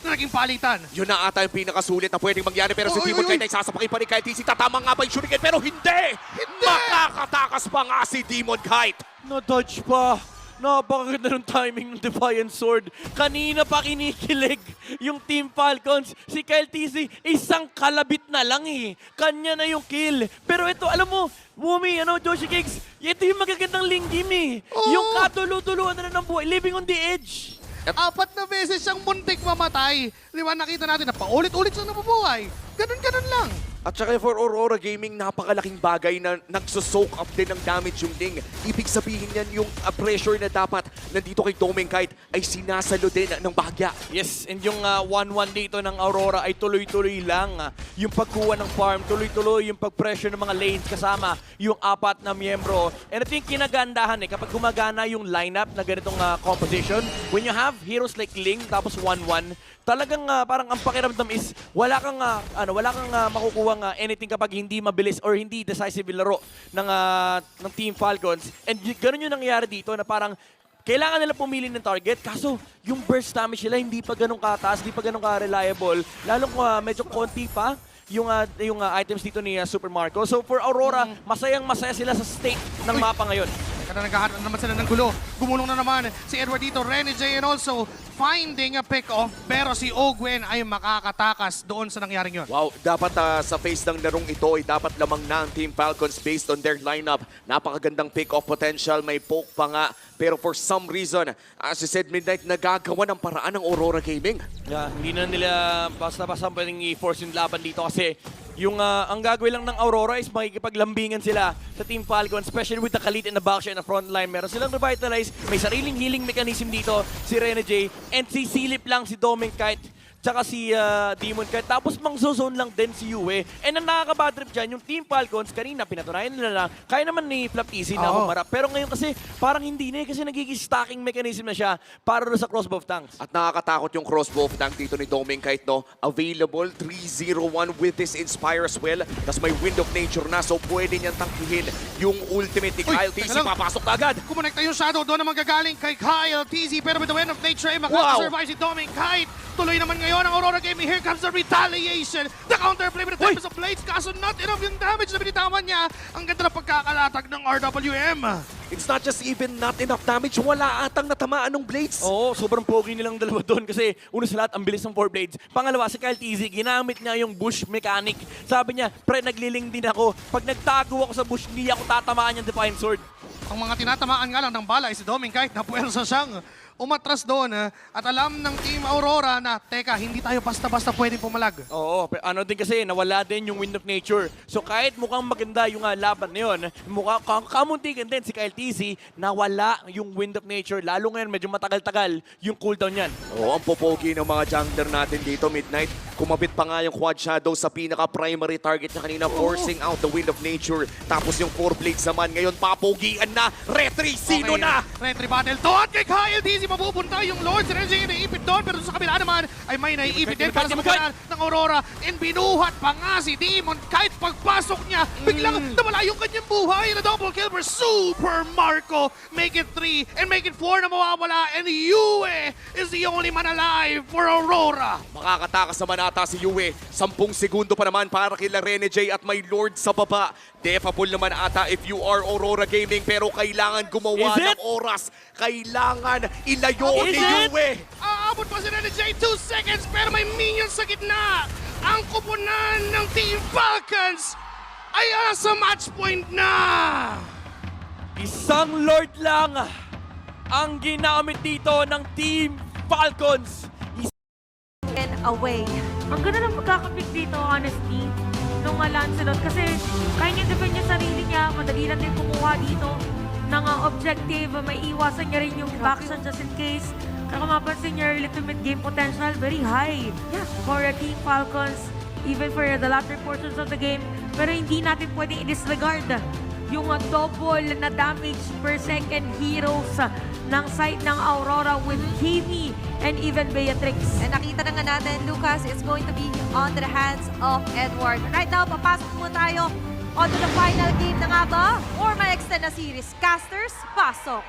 na naging palitan. Yun na ata yung pinakasulit na pwedeng mangyari, pero si Demon Kite ay sasapaki pa rin kay TC. Tatama nga ba yung shuriken? Pero hindi! Makakatakas pa nga si Demon Kite. Na-dodge pa. Napakaganda ng timing ng Defiant Sword. Kanina pa kinikilig yung Team Falcons. Si Kyle TC, isang kalabit na lang Kanya na yung kill. Pero ito, alam mo, Wumi, Joshi Kicks, ito yung magagandang Ling game Yung katulu-tuluan na ng buhay, living on the edge. 4 na beses siyang muntik mamatay. Di ba nakita natin na paulit-ulit siyang nabubuhay. Ganun lang. At saka for Aurora Gaming, napakalaking bagay na nagsosoak up din ng damage yung Ling. Ibig sabihin yan yung pressure na dapat nandito kay Doming Kite ay sinasalo din ng bahagya. Yes, and yung 1-1 dito ng Aurora ay tuloy-tuloy lang. Yung pagkuha ng farm, tuloy-tuloy yung pag-pressure ng mga lanes kasama yung 4 na miyembro. And ito yung kinagandahan kapag gumagana yung lineup na ganitong composition, when you have heroes like Ling tapos 1-1, talagang parang ang pakiramdam is wala kang makukuha anything kapag hindi mabilis or hindi decisive laro ng Team Falcons. And ganun yung nangyayari dito na parang kailangan nila pumili ng target. Kaso, yung burst damage nila hindi pa ganun kataas, hindi pa ganun ka-reliable. Lalong medyo konti pa yung items dito ni Super Marco. So for Aurora, masayang-masaya sila sa state ng mapa ngayon. Kada naghahanap naman sila ng gulo. Gumulong na naman si Edward dito, Rene J, and also finding a pick-off. Pero si Ogwen ay makakatakas doon sa nangyaring yun. Wow, dapat sa phase ng larong ito ay dapat lamang na ang Team Falcons based on their lineup. Napakagandang pick-off potential, may poke pa nga. Pero for some reason, as you said, Midnight, nagagawa ng paraan ng Aurora Gaming. Yeah, hindi na nila basta-basta pwedeng i-force yung laban dito kasi yung ang gagawin lang ng Aurora is makikipaglambingan sila sa Team Falcons, especially with the Khalid in the backside na front line. Meron silang revitalize, may sariling healing mechanism dito si Rene J, and sisilip lang si Doming Kite tsaka si Demon Kite. Tapos mangzozone lang din si Yue. And ang nakaka-bad trip dyan, yung Team Falcons, kanina pinatunayan nila na kaya naman ni Flap Easy na humarap. Pero ngayon kasi parang hindi na kasi nagiging stacking mechanism na siya para sa crossbow of tanks. At nakakatakot yung crossbow of tank dito ni Doming Kite, no? Available, 3-0-1 with this Inspire as well. Tapos may Wind of Nature na, so pwede niyang tangkihin yung ultimate ni Kyle TC. teka lang. Papasok na agad. Kumonekta yung Shadow, doon naman gagaling kay Kyle TZ. Pero with the Wind of Nature ay makakasurvive si Doming Kite. Tuloy naman ngayon ang Aurora Gaming. Here comes the retaliation. The counterplay with the Tempest of Blades. Kaso not enough yung damage na binitawan niya. Ang ganda ng pagkakalatag ng RWM. It's not just even not enough damage, wala atang natamaan ng blades. Oo, sobrang pogi nilang dalawa doon kasi una sa lahat, ang bilis ng 4 blades. Pangalawa, si Kyle TZ, ginamit niya yung bush mechanic. Sabi niya, pre, nagliling din ako. Pag nagtago ako sa bush, hindi ako tatamaan yung Defiant Sword. Ang mga tinatamaan nga lang ng bala ay si Doming Kite na puwersa siyang umatras doon at alam ng Team Aurora na, teka, hindi tayo basta-basta pwedeng pumalag. Oo, ano din kasi, nawala din yung Wind of Nature. So kahit mukhang maganda yung laban na yun, mukhang kamuntigan din si Kyle TZ, nawala yung Wind of Nature. Lalo ngayon, medyo matagal-tagal yung cooldown yan. Oo, ang popogi ng mga jungler natin dito, Midnight. Kumabit pa nga yung Quad Shadow sa pinaka-primary target niya kanina, forcing out the Wind of Nature. Tapos yung 4 blades naman, ngayon papogian na. Retry, sino na? Retry battle doon kay Kyle TZ. Mapupunta yung Lord. Si Renzi naiipit doon. Pero sa kabila naman ay may naiipit din para sa mga ng Aurora. And binuhat pa nga si Demon Kite. Pagpasok niya, biglang nawala yung kanyang buhay. Na double kill for Super Marco. Make it 3 and make it 4 na mawawala. And Yue is the only man alive for Aurora. Makakatakas naman ata si Yue. 10 segundo pa naman para kila Rene J at may Lord sa baba. Defable naman ata if you are Aurora Gaming, pero kailangan gumawa ng oras. Kailangan ilayo ni Yue. Aabot pa si Rene J 2 seconds pero may minions sa gitna. Ang kupunan ng Team Falcons ay nasa match point na. Isang Lord lang ang ginamit dito ng Team Falcons. And away. Ang ganda ng pagkakapick dito, honestly, nung Lancelot. Kasi kaya niya defend yung sarili niya, madali lang din kumuha dito ng objective. May iwasan niya rin yung backshot just in case. Kaya kung mapansin niya, legitimate game potential, very high for Team Falcons, even for the latter portions of the game. Pero hindi natin pwedeng i-disregard yung double na damage per second heroes ng side ng Aurora with Kimi and even Beatrix. And nakita na nga natin, Lucas, it's going to be on the hands of Edward. Right now, papasok mo tayo onto the final game na nga ba? Or may extend na series. Casters, pasok.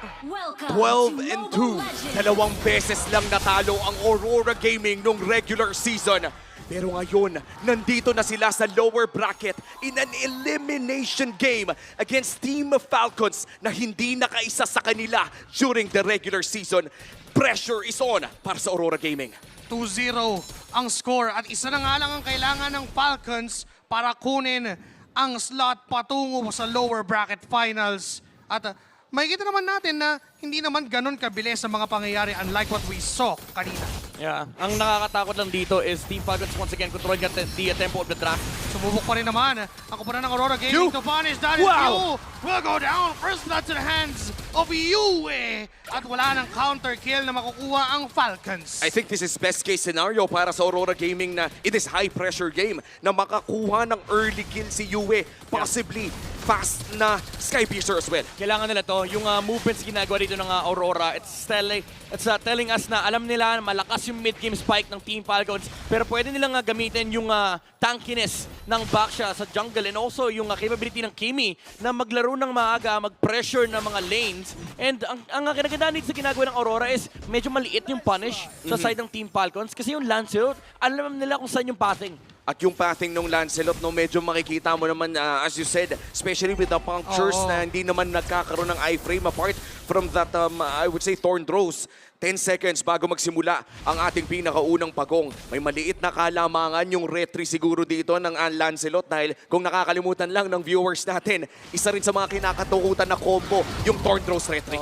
12-2. Dalawang beses lang natalo ang Aurora Gaming nung regular season. Pero ngayon, nandito na sila sa lower bracket in an elimination game against Team Falcons na hindi nakaisa sa kanila during the regular season. Pressure is on para sa Aurora Gaming. 2-0 ang score at isa na nga lang ang kailangan ng Falcons para kunin ang slot patungo sa lower bracket finals. At makikita naman natin na hindi naman ganun kabilis ang mga pangyayari unlike what we saw kanina. Yeah, ang nakakatakot lang dito is Team Falcons once again controlling the tempo of the draft. Sumubok pa rin naman ang kupunan ng Aurora Gaming to punish that. Yu will go down. First blood to the hands of Yue. At wala ng counter kill na makukuha ang Falcons. I think this is best case scenario para sa Aurora Gaming na it is high pressure game na makakuha ng early kill si Yue. Possibly fast na Sky Piercer as well. Kailangan nila to. Yung movements ginagawa dito ng Aurora, it's telling us na alam nila malakas yung mid-game spike ng Team Falcons, pero pwede nilang gamitin yung tankiness ng Baksha sa jungle and also yung capability ng Kimi na maglaro ng maaga, mag-pressure ng mga lanes. And ang kinagandaan dito sa ginagawa ng Aurora is medyo maliit yung punish sa side ng Team Falcons kasi yung Lancelot, alam nila kung saan yung pathing. At yung pathing ng Lancelot, no, medyo makikita mo naman, as you said, especially with the punctures na hindi naman nagkakaroon ng iframe apart from that, I would say, Thorn Throws. 10 seconds bago magsimula ang ating pinakaunang pagong. May maliit na kalamangan yung retry siguro dito ng Lancelot dahil kung nakakalimutan lang ng viewers natin, isa rin sa mga kinakatukutan na combo yung Thorn Throws retry.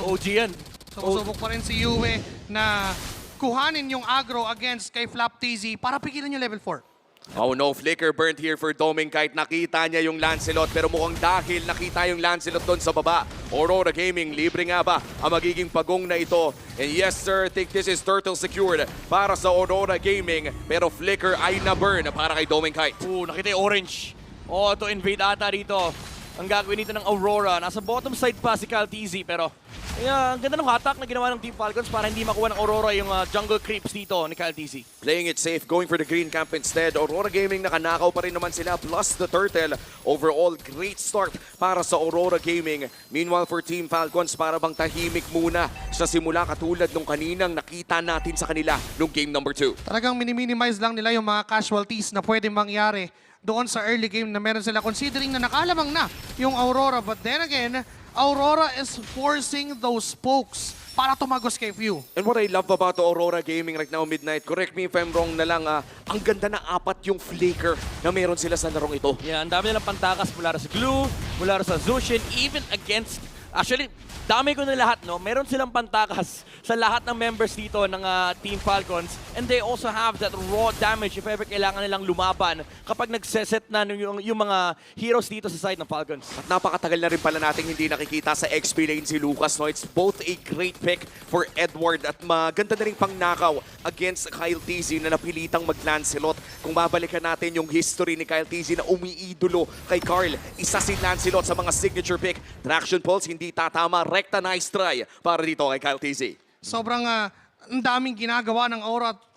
OG yan. Sumusubok pa rin si Yue na kuhanin yung aggro against kay Flap TZ para pigilan yung level 4. Oh no, flicker burnt here for Doming kahit nakita niya yung Lancelot pero mukhang dahil nakita yung Lancelot doon sa baba. Aurora Gaming, libre nga ba ang magiging pagong na ito? And yes sir, I think this is turtle secured para sa Aurora Gaming pero flicker ay na-burn para kay Doming Kite. Nakita yung orange. To invade ata dito. Ang gagawin dito ng Aurora. Nasa bottom side pa si Kyle TZ pero ang ganda ng hatak na ginawa ng Team Falcons para hindi makuha ng Aurora yung jungle creeps dito ni Kyle TZ. Playing it safe, going for the green camp instead. Aurora Gaming nakanakaw pa rin naman sila plus the turtle. Overall, great start para sa Aurora Gaming. Meanwhile for Team Falcons, para bang tahimik muna sa simula katulad nung kaninang nakita natin sa kanila nung game number 2. Talagang minimize lang nila yung mga casualties na pwede mangyari doon sa early game na meron sila considering na nakalamang na yung Aurora. But then again, Aurora is forcing those pokes para tumagos kay Few. And what I love about the Aurora Gaming right now, Midnight, correct me if I'm wrong na lang, ang ganda na apat yung flicker na meron sila sa larong ito. Yeah, ang dami nilang pantakas mula sa Glue, mula sa Zushin, even against, actually, dami ko na lahat, no? Meron silang pantakas sa lahat ng members dito ng Team Falcons and they also have that raw damage if ever kailangan nilang lumaban kapag nagseset na yung mga heroes dito sa side ng Falcons. At napakatagal na rin pala nating hindi nakikita sa XP lane si Lucas, no? It's both a great pick for Edward at maganda na rin pang nakaw against Kyle TZ na napilitang mag-Lancelot. Kung babalikan natin yung history ni Kyle TZ na umiidolo kay Carl, isa si Lancelot sa mga signature pick. Traction Pulse, hindi tatama. Rekta, nice try para dito kay Kyle TZ. Sobrang ang daming ginagawa ng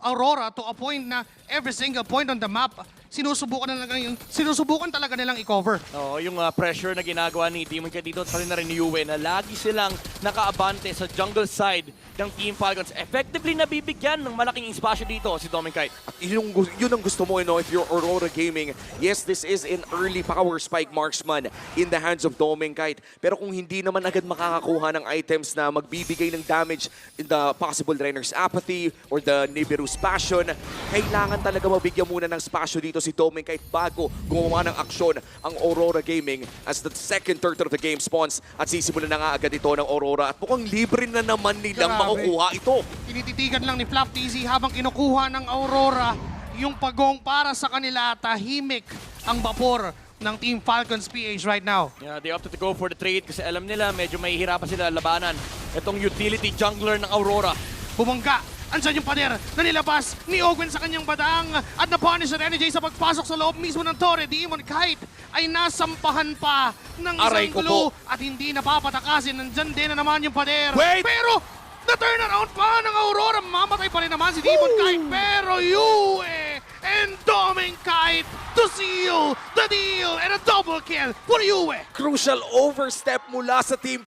Aurora to a point na every single point on the map, sinusubukan talaga nilang i-cover. Yung pressure na ginagawa ni Demon Kite dito, pati na rin ni Yue na lagi silang nakaabante sa jungle side ng Team Falcons. Effectively nabibigyan ng malaking espasyo dito si Doming Kite. At yun ang gusto mo, if you're Aurora Gaming. Yes, this is an early power spike marksman in the hands of Doming Kite. Pero kung hindi naman agad makakakuha ng items na magbibigay ng damage in the possible Renner's Apathy or the Nibiru's Passion, kailangan talaga mabigyan muna ng spasyo dito si Doming Kite bago gumawa ng aksyon ang Aurora Gaming as the second turtle of the game spawns at sisimulan na nga agad ito ng Aurora at mukhang libre na naman nilang makukuha ito. Tinititigan lang ni Flap TZ habang kinukuha ng Aurora yung pagong para sa kanila. Tahimik ang vapor ng Team Falcons PH right now. Yeah, they opted to go for the trade kasi alam nila medyo mahihirapan sila labanan itong utility jungler ng Aurora. Bumangga! Andyan yung pader na nilabas ni Ogwen sa kanyang badang at na-punish na NJ sa pagpasok sa loob mismo ng Torre. Demon Kite ay nasampahan pa ng Aray isang ko glue po. at hindi napapatakasin. Nandyan din na naman yung pader. Wait! Pero na-turn around pa ng Aurora. Mamatay pa rin naman si Demon Kite. Pero Yue and Doming Kite to seal the deal and a double kill for Yue. Crucial overstep mula sa Team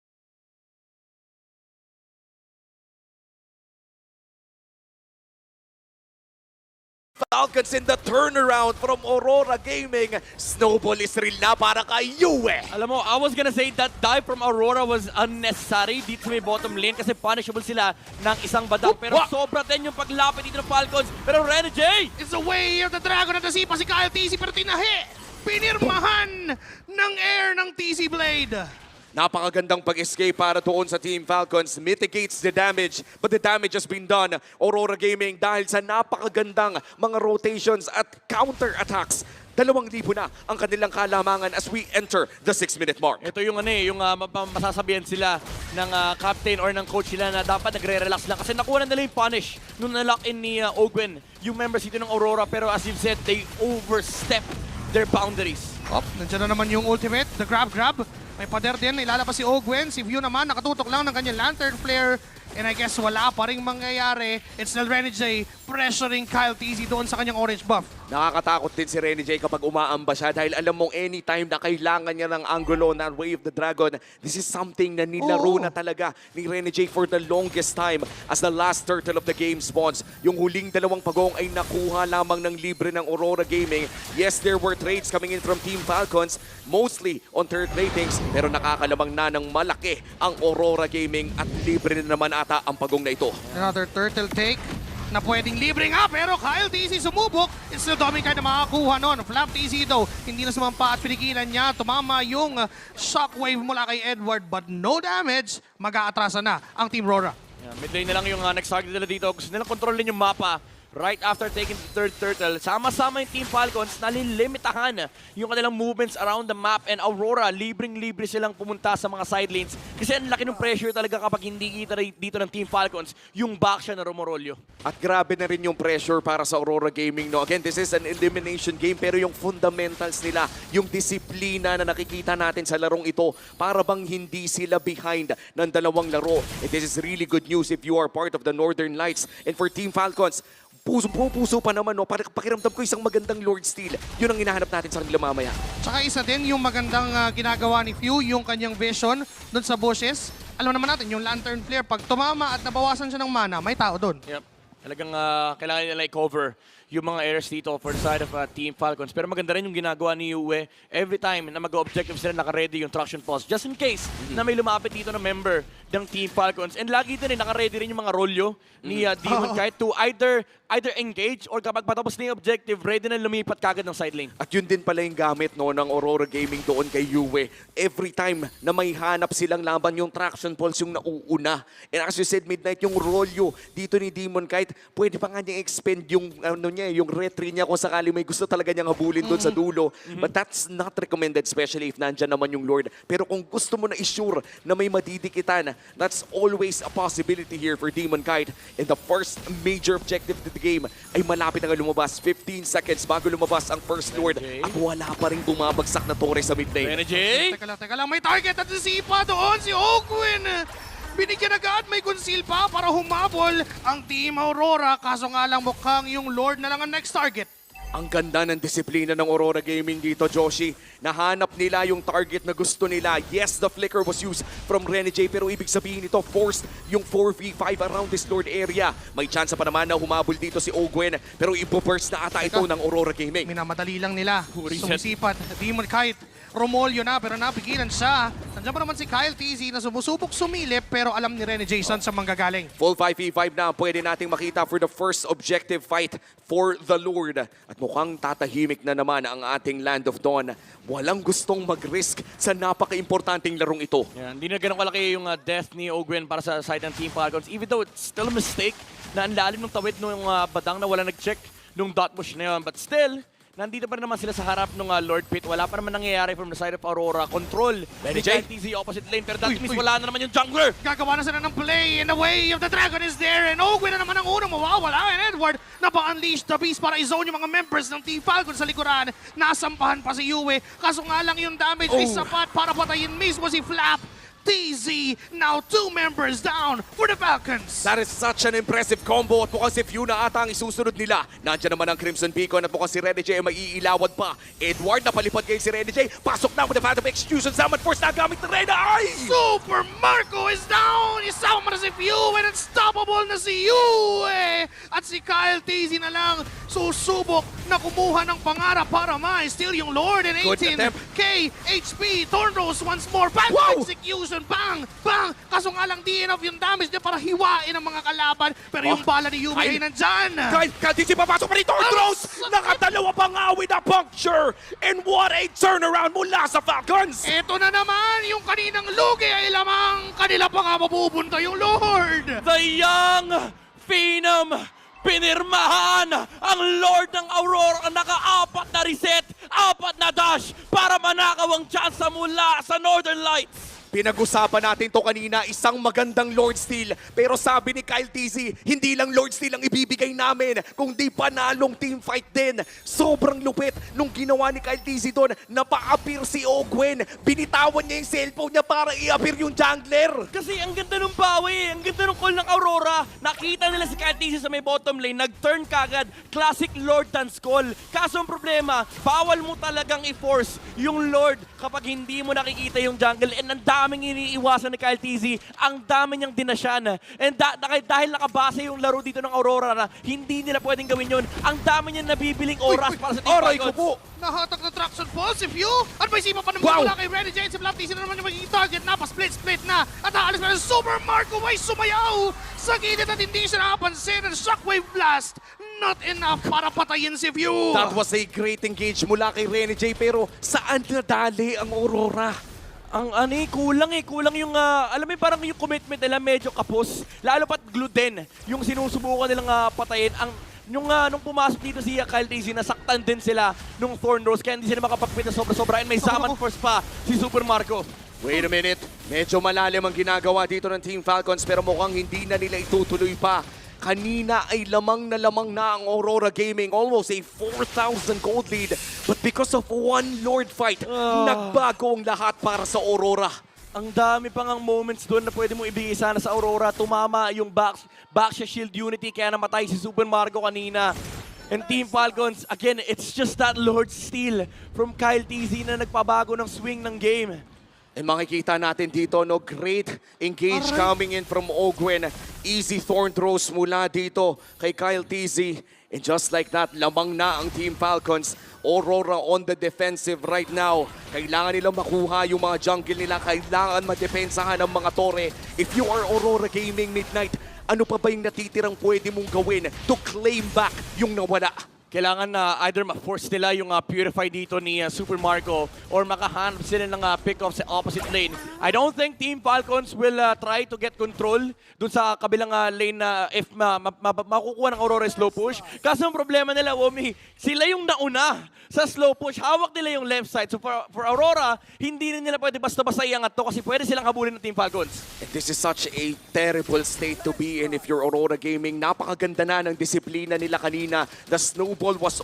Falcons in the turnaround from Aurora Gaming. Snowball is real na para kay Yue. Alam mo, I was gonna say that dive from Aurora was unnecessary dito sa may bottom lane kasi punishable sila ng isang badang. Pero sobra din yung paglapit dito ng Falcons. Pero Renegade! It's the way of the dragon at nasipa si Kyle TZ pero tinahi. Pinirmahan ng air ng TZ Blade. Napakagandang pag-escape para doon sa Team Falcons. Mitigates the damage, but the damage has been done. Aurora Gaming dahil sa napakagandang mga rotations at counter-attacks. 2,000 na ang kanilang kalamangan as we enter the 6-minute mark. Ito yung masasabihan sila ng captain or ng coach nila na dapat nagre-relax lang kasi nakuha na nila yung punish nung na-lock in ni Ogwen yung members dito ng Aurora pero as you've said, they overstep their boundaries. Nandiyan na naman yung ultimate, the grab. May pader din, ilalabas si Ogwen. Si View naman, nakatutok lang ng kanyang lantern flare. And I guess wala pa rin mangyayari. It's still Renny J pressuring Kyle TZ doon sa kanyang orange buff. Nakakatakot din si Renny J kapag umaamba siya dahil alam mong anytime na kailangan niya ng angulo na Way of the Dragon, this is something na nilaro na talaga ni Renny J for the longest time as the last turtle of the game spawns. Yung huling dalawang pagong ay nakuha lamang ng libre ng Aurora Gaming. Yes, there were trades coming in from Team Falcons, mostly on third ratings, pero nakakalamang na ng malaki ang Aurora Gaming at libre na naman ata ang pagong na ito. Another turtle take na pwedeng libre nga, pero Kyle TZ sumubok. It's still Dominic na makakuha nun. Flap TZ though, hindi na sumampa at pinigilan niya. Tumama yung shockwave mula kay Edward, but no damage. Mag-aatrasa na ang Team Rora. Yeah, mid lane na lang yung next target nila dito. Gusto nilang kontrolin yung mapa. Right after taking the third turtle, sama-sama yung Team Falcons, nalilimitahan yung kanilang movements around the map, and Aurora, libreng-libre silang pumunta sa mga side lanes. Kasi ang laki ng pressure talaga kapag hindi kita dito ng Team Falcons, yung back siya na Romorolyo. At grabe na rin yung pressure para sa Aurora Gaming. No? Again, this is an elimination game, pero yung fundamentals nila, yung disiplina na nakikita natin sa larong ito, para bang hindi sila behind ng dalawang laro. And this is really good news if you are part of the Northern Lights. And for Team Falcons, puso pa naman, no? Pakiramdam ko isang magandang Lord Steal. Yun ang hinahanap natin sa kanila mamaya. Tsaka isa din yung magandang ginagawa ni Few, yung kanyang vision doon sa bushes. Alam naman natin, yung lantern flare, pag tumama at nabawasan siya ng mana, may tao doon. Yep. Talagang kailangan nila i-cover yung mga areas dito for the side of Team Falcons. Pero maganda rin yung ginagawa ni Uwe. Every time na mag-objective sila, naka-ready yung traction pulse. Just in case na may lumapit dito na member ng Team Falcons. And lagi din naka-ready rin yung mga rolyo ni Demon Kite to either engage or kapag patapos na yung objective, ready na lumipat kagad ng side lane. At yun din pala yung gamit, no, ng Aurora Gaming doon kay Uwe. Every time na may hanap silang laban, yung traction pulse yung nauuna. And as you said, Midnight, yung rolyo dito ni Demon Kite, pwede pa nga niyang expend yung, yung retry niya kung sakali may gusto talaga niyang habulin doon sa dulo. But that's not recommended, especially if nandyan naman yung Lord. Pero kung gusto mo na i-sure na may madidikitan, that's always a possibility here for Demon Kite. And the first major objective of the game ay malapit na lumabas. 15 seconds bago lumabas ang first Lord. At wala pa rin bumabagsak na torre sa mid lane. Renny J! Teka lang, may target at sisipa doon si Ogwin. Binigyan agad, may conceal pa para humabol ang Team Aurora. Kaso nga lang mukhang yung Lord na lang ang next target. Ang ganda ng disiplina ng Aurora Gaming dito, Joshi. Nahanap nila yung target na gusto nila. Yes, the flicker was used from Renny J, pero ibig sabihin nito, forced yung 4v5 around this Lord area. May chance pa naman na humabol dito si Ogwen, pero ipo-burst na ata ito ng Aurora Gaming. Minamadali lang nila. Sumisipat, Demon Kite. Romolyo na, pero napigilan siya. Nandiyan pa naman si Kyle TZ na sumusubok sumilip, pero alam ni Renny Jason sa manggagaling. Full 5v5 na pwede nating makita for the first objective fight for the Lord. At mukhang tatahimik na naman ang ating Land of Dawn. Walang gustong mag-risk sa napaka-importanting larong ito. Yeah, hindi na ganun kalaki yung death ni Ogwen para sa side ng Team Falcons. Even though it's still a mistake na ang lalim ng tawid nung badang na wala nag-check nung dot push na yun. But still, nandito pa rin naman sila sa harap ng Lord Pit. Wala pa naman nangyayari from the side of Aurora. Control ni TZ opposite lane. Pero that means wala na naman yung jungler. Gagawa na sila ng play, and the way of the dragon is there. And Ogwin na naman ang unang mawawala. And Edward na pa-unleash the beast para i-zone yung mga members ng Team Falcon sa likuran. Nasampahan pa si Yue. Kaso nga lang yung damage ay sapat para patayin mismo si Flap. TZ, now 2 members down for the Falcons. That is such an impressive combo at mukhang si Few na ata ang isusunod nila. Nandiyan naman ang Crimson Beacon at mukhang si Renny J ay maiilawad pa. Edward, napalipad kayo si Renny J. Pasok na with the Phantom Execution. Summon force na gamit na Reyna. Ay! Super Marco is down! Isama na si Few and unstoppable na si Yue! At si Kyle TZ na lang susubok na kumuha ng pangarap para ma-steal yung Lord and 18k HP. Thornrose once more. Phantom Execution! Bang! Bang! Kaso nga lang di enough yung damage niya para hiwain ang mga kalaban. Pero yung bala ni Yue ay nandyan. Kyle TZ papasok pa rin Thornrose! Nakadalawa pang awit na puncture! And what a turnaround mula sa Falcons! Ito na naman yung kaninang lugi ay lamang kanila pa nga mapupunta yung Lord! The Young Phenom! Pinirmahan ang Lord ng Aurora, naka-4 na reset, 4 na dash para manakaw ang chance mula sa Northern Lights. Pinag-usapan natin to kanina, isang magandang Lord Steal. Pero sabi ni Kyle TZ, hindi lang Lord Steal ang ibibigay namin, kundi panalong team fight din. Sobrang lupit nung ginawa ni Kyle TZ doon, napa-appear si Ogwen. Binitawan niya yung cellphone niya para i-appear yung jungler. Kasi ang ganda ng bawi, ang ganda ng call ng Aurora. Nakita nila si Kyle TZ sa may bottom lane, nag-turn kagad, classic Lord dance call. Kaso ang problema, bawal mo talagang i-force yung Lord kapag hindi mo nakikita yung jungle. And ang daming iniiwasan ni Kyle TZ, ang dami niyang dinasyan. And dahil nakabase yung laro dito ng Aurora na hindi nila pwedeng gawin yun, ang dami niyang nabibiling oras para sa Team Aray ko Falcons. po! Nahatak na traction ball si Few. At may sipa pa naman Wow! mula kay Renny Jane. Si Blaptisi na naman yung magiging target na. Pa-split-split na. At aalis pa na Super Marco ay sumayaw. Sa gilid at hindi siya nakapansin. And Shockwave Blast. Not enough para patayin si Few. That was a great engage mula kay Renny J. Pero saan nadali ang Aurora? Ang kulang yung, alam mo parang yung commitment nila medyo kapos. Lalo pat gluten, yung sinusubukan nilang patayin. Nung pumasok dito si Kyle TZ, nasaktan din sila nung Thorn Rose, kaya hindi sila makapagpit na sobra-sobra. And may summon force pa si Super Marco. Wait a minute. Medyo malalim ang ginagawa dito ng Team Falcons pero mukhang hindi na nila itutuloy pa. Kanina ay lamang na ang Aurora Gaming. Almost a 4,000 gold lead. But because of one Lord fight, nagbago ang lahat para sa Aurora. Ang dami pang ang moments doon na pwede mo ibigay sana sa Aurora. Tumama yung back shield unity kaya namatay si Super Marco kanina. And Team Falcons, again, it's just that Lord Steal from Kyle TZ na nagpabago ng swing ng game. And makikita natin dito, no, great engage coming in from Ogwen. Easy thorn throws mula dito kay Kyle TZ. And just like that, lamang na ang Team Falcons. Aurora on the defensive right now. Kailangan nilang makuha yung mga jungle nila. Kailangan madepensahan ang mga tore. If you are Aurora Gaming Midnight, ano pa ba yung natitirang pwede mong gawin to claim back yung nawala? Kailangan na either ma-force nila yung purify dito ni Super Marco or makahanap sila ng pick-off sa opposite lane. I don't think Team Falcons will try to get control dun sa kabilang lane na if makukuha ng Aurora slow push. Kaso ang problema nila, Womi, sila yung nauna sa slow push. Hawak nila yung left side. So for Aurora, hindi na nila pwede basta-basta iangat to kasi pwede silang habulin ng Team Falcons. And this is such a terrible state to be in if you're Aurora Gaming. Napakaganda na ng disiplina nila kanina. The snowball was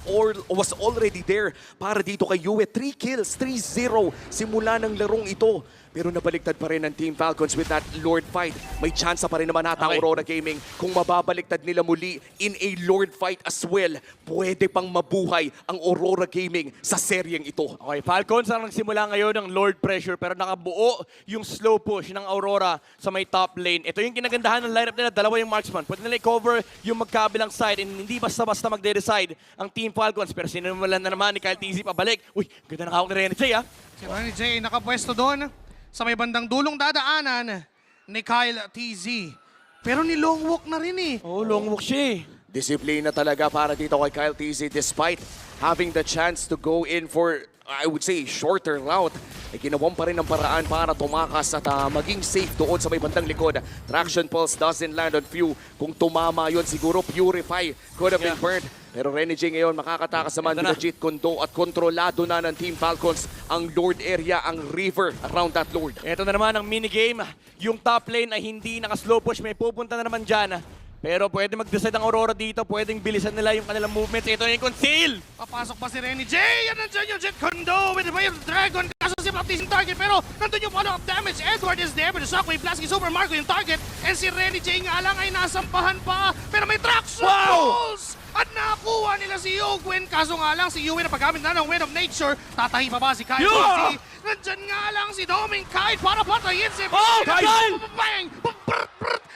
already there para dito kay Yue. 3 kills, 3-0 simula ng larong ito. Pero nabaliktad pa rin ng Team Falcons with that Lord fight. May chance pa rin naman ata ang Aurora Gaming. Kung mababaliktad nila muli in a Lord fight as well, pwede pang mabuhay ang Aurora Gaming sa seryeng ito. Okay, Falcons ang nagsimula ngayon ng Lord pressure pero nakabuo yung slow push ng Aurora sa may top lane. Ito yung kinagandahan ng lineup nila, dalawa yung marksman. Pwede nila i-cover yung magkabilang side and hindi basta-basta magde-decide ang Team Falcons. Pero sinimulan na naman ni Kyle TZ pabalik. Uy, ganda ng hawak ni Renny J, Si Renny J nakapwesto doon sa may bandang dulong dadaanan ni Kyle TZ. Pero ni long walk na rin eh. Oh, long walk siya eh. Disiplina talaga para dito kay Kyle TZ despite having the chance to go in for, I would say, shorter route. Ay ginawan pa rin ang paraan para tumakas at maging safe doon sa may bandang likod. Traction Pulse doesn't land on Few. Kung tumama yon siguro Purify could have been burnt. Pero Renny J ngayon makakatakas naman with the cheat kondo at kontrolado na ng Team Falcons ang Lord area, ang river around that Lord. Ito na naman ang minigame. Yung top lane ay hindi naka-slow push. May pupunta na naman dyan. Pero pwede mag-decide ang Aurora dito. Pwedeng bilisan nila yung kanilang movements. Ito na yung conceal. Papasok pa si Renny J. Yan nandyan yung Jet Kondo with the Fire Dragon. Kaso si Baptiste yung target pero nandun yung follow-up damage. Edward is there with the Shockwave Blast. Super Marco yung target. And si Renny J nga lang ay nasampahan pa. Pero may traction balls! At nakakuha nila si Ogwen. Kaso nga lang si Yue na paggamit na ng Wind of Nature. Tatahi pa ba si Kyle? Yeah! Nandyan nga lang si Doming Kyle para patayin si Oh, Kyle! Bang!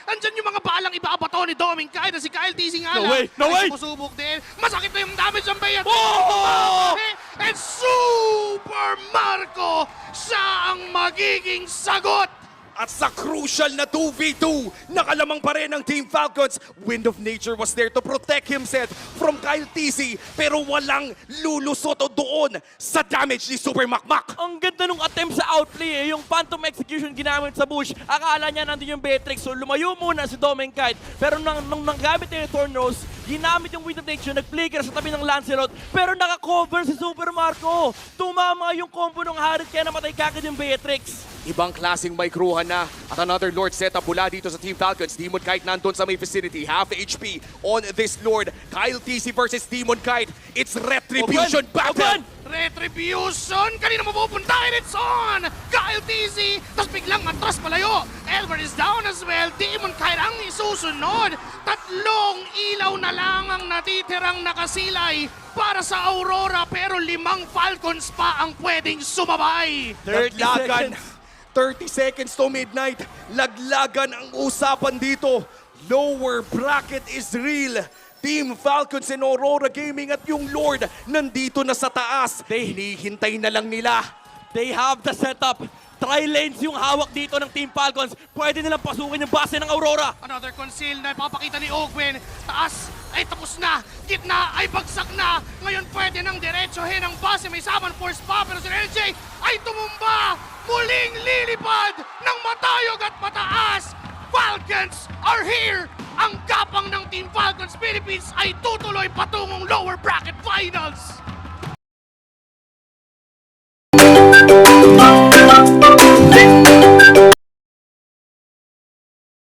Andyan yung mga balang ibaabato ni Doming Kyle na si Kyle TZ nga No lang. way! No way! Ay sumusubok din. Masakit na yung damage ng Bayat. Oh! And Super Marco, siya ang magiging sagot. At sa crucial na 2v2, nakalamang pa rin ang Team Falcons. Wind of Nature was there to protect himself from Kyle TZ pero walang lulusot o doon sa damage ni Super Makmak. Ang ganda nung attempt sa outplay eh. Yung phantom execution ginamit sa bush. Akala niya nandun yung Beatrix. So lumayo muna si Doming Kite. Pero nang nagamit niya yung Thorn Rose, ginamit yung Wind of Nature, nag-flicker sa tabi ng Lancelot, pero naka-cover si Super Marco. Tumama yung combo ng Harit kaya namatay kagad yung Beatrix. Ibang klaseng may kruhan na at another Lord setup mula dito sa Team Falcons. Demon Kite nandun sa may vicinity. Half HP on this Lord. Kyle TC versus Demon Kite. It's Retribution battle! Retribution! Kanina mapupuntahin, it's on! Kyle TZ, tapos biglang matras palayo. Elmer is down as well. Demon Kite ang isusunod. Tatlong ilaw na lang ang natitirang nakasilay para sa Aurora, pero 5 Falcons pa ang pwedeng sumabay. 30 Laglagan. seconds. 30 seconds to midnight. Laglagan ang usapan dito. Lower bracket is real. Team Falcons and Aurora Gaming at yung Lord nandito na sa taas. Hinihintay na lang nila. They have the setup. Tri-lanes yung hawak dito ng Team Falcons. Pwede nilang pasukin yung base ng Aurora. Another conceal na ipapakita ni Ogwen. Taas ay tapos na. Gitna ay bagsak na. Ngayon pwede nang diretsohin ang base. May summon force pa. Pero si LJ ay tumumba. Muling lilipad ng matayog at mataas. Falcons are here! Ang gapang ng Team Falcons Philippines ay tutuloy patungong lower bracket finals!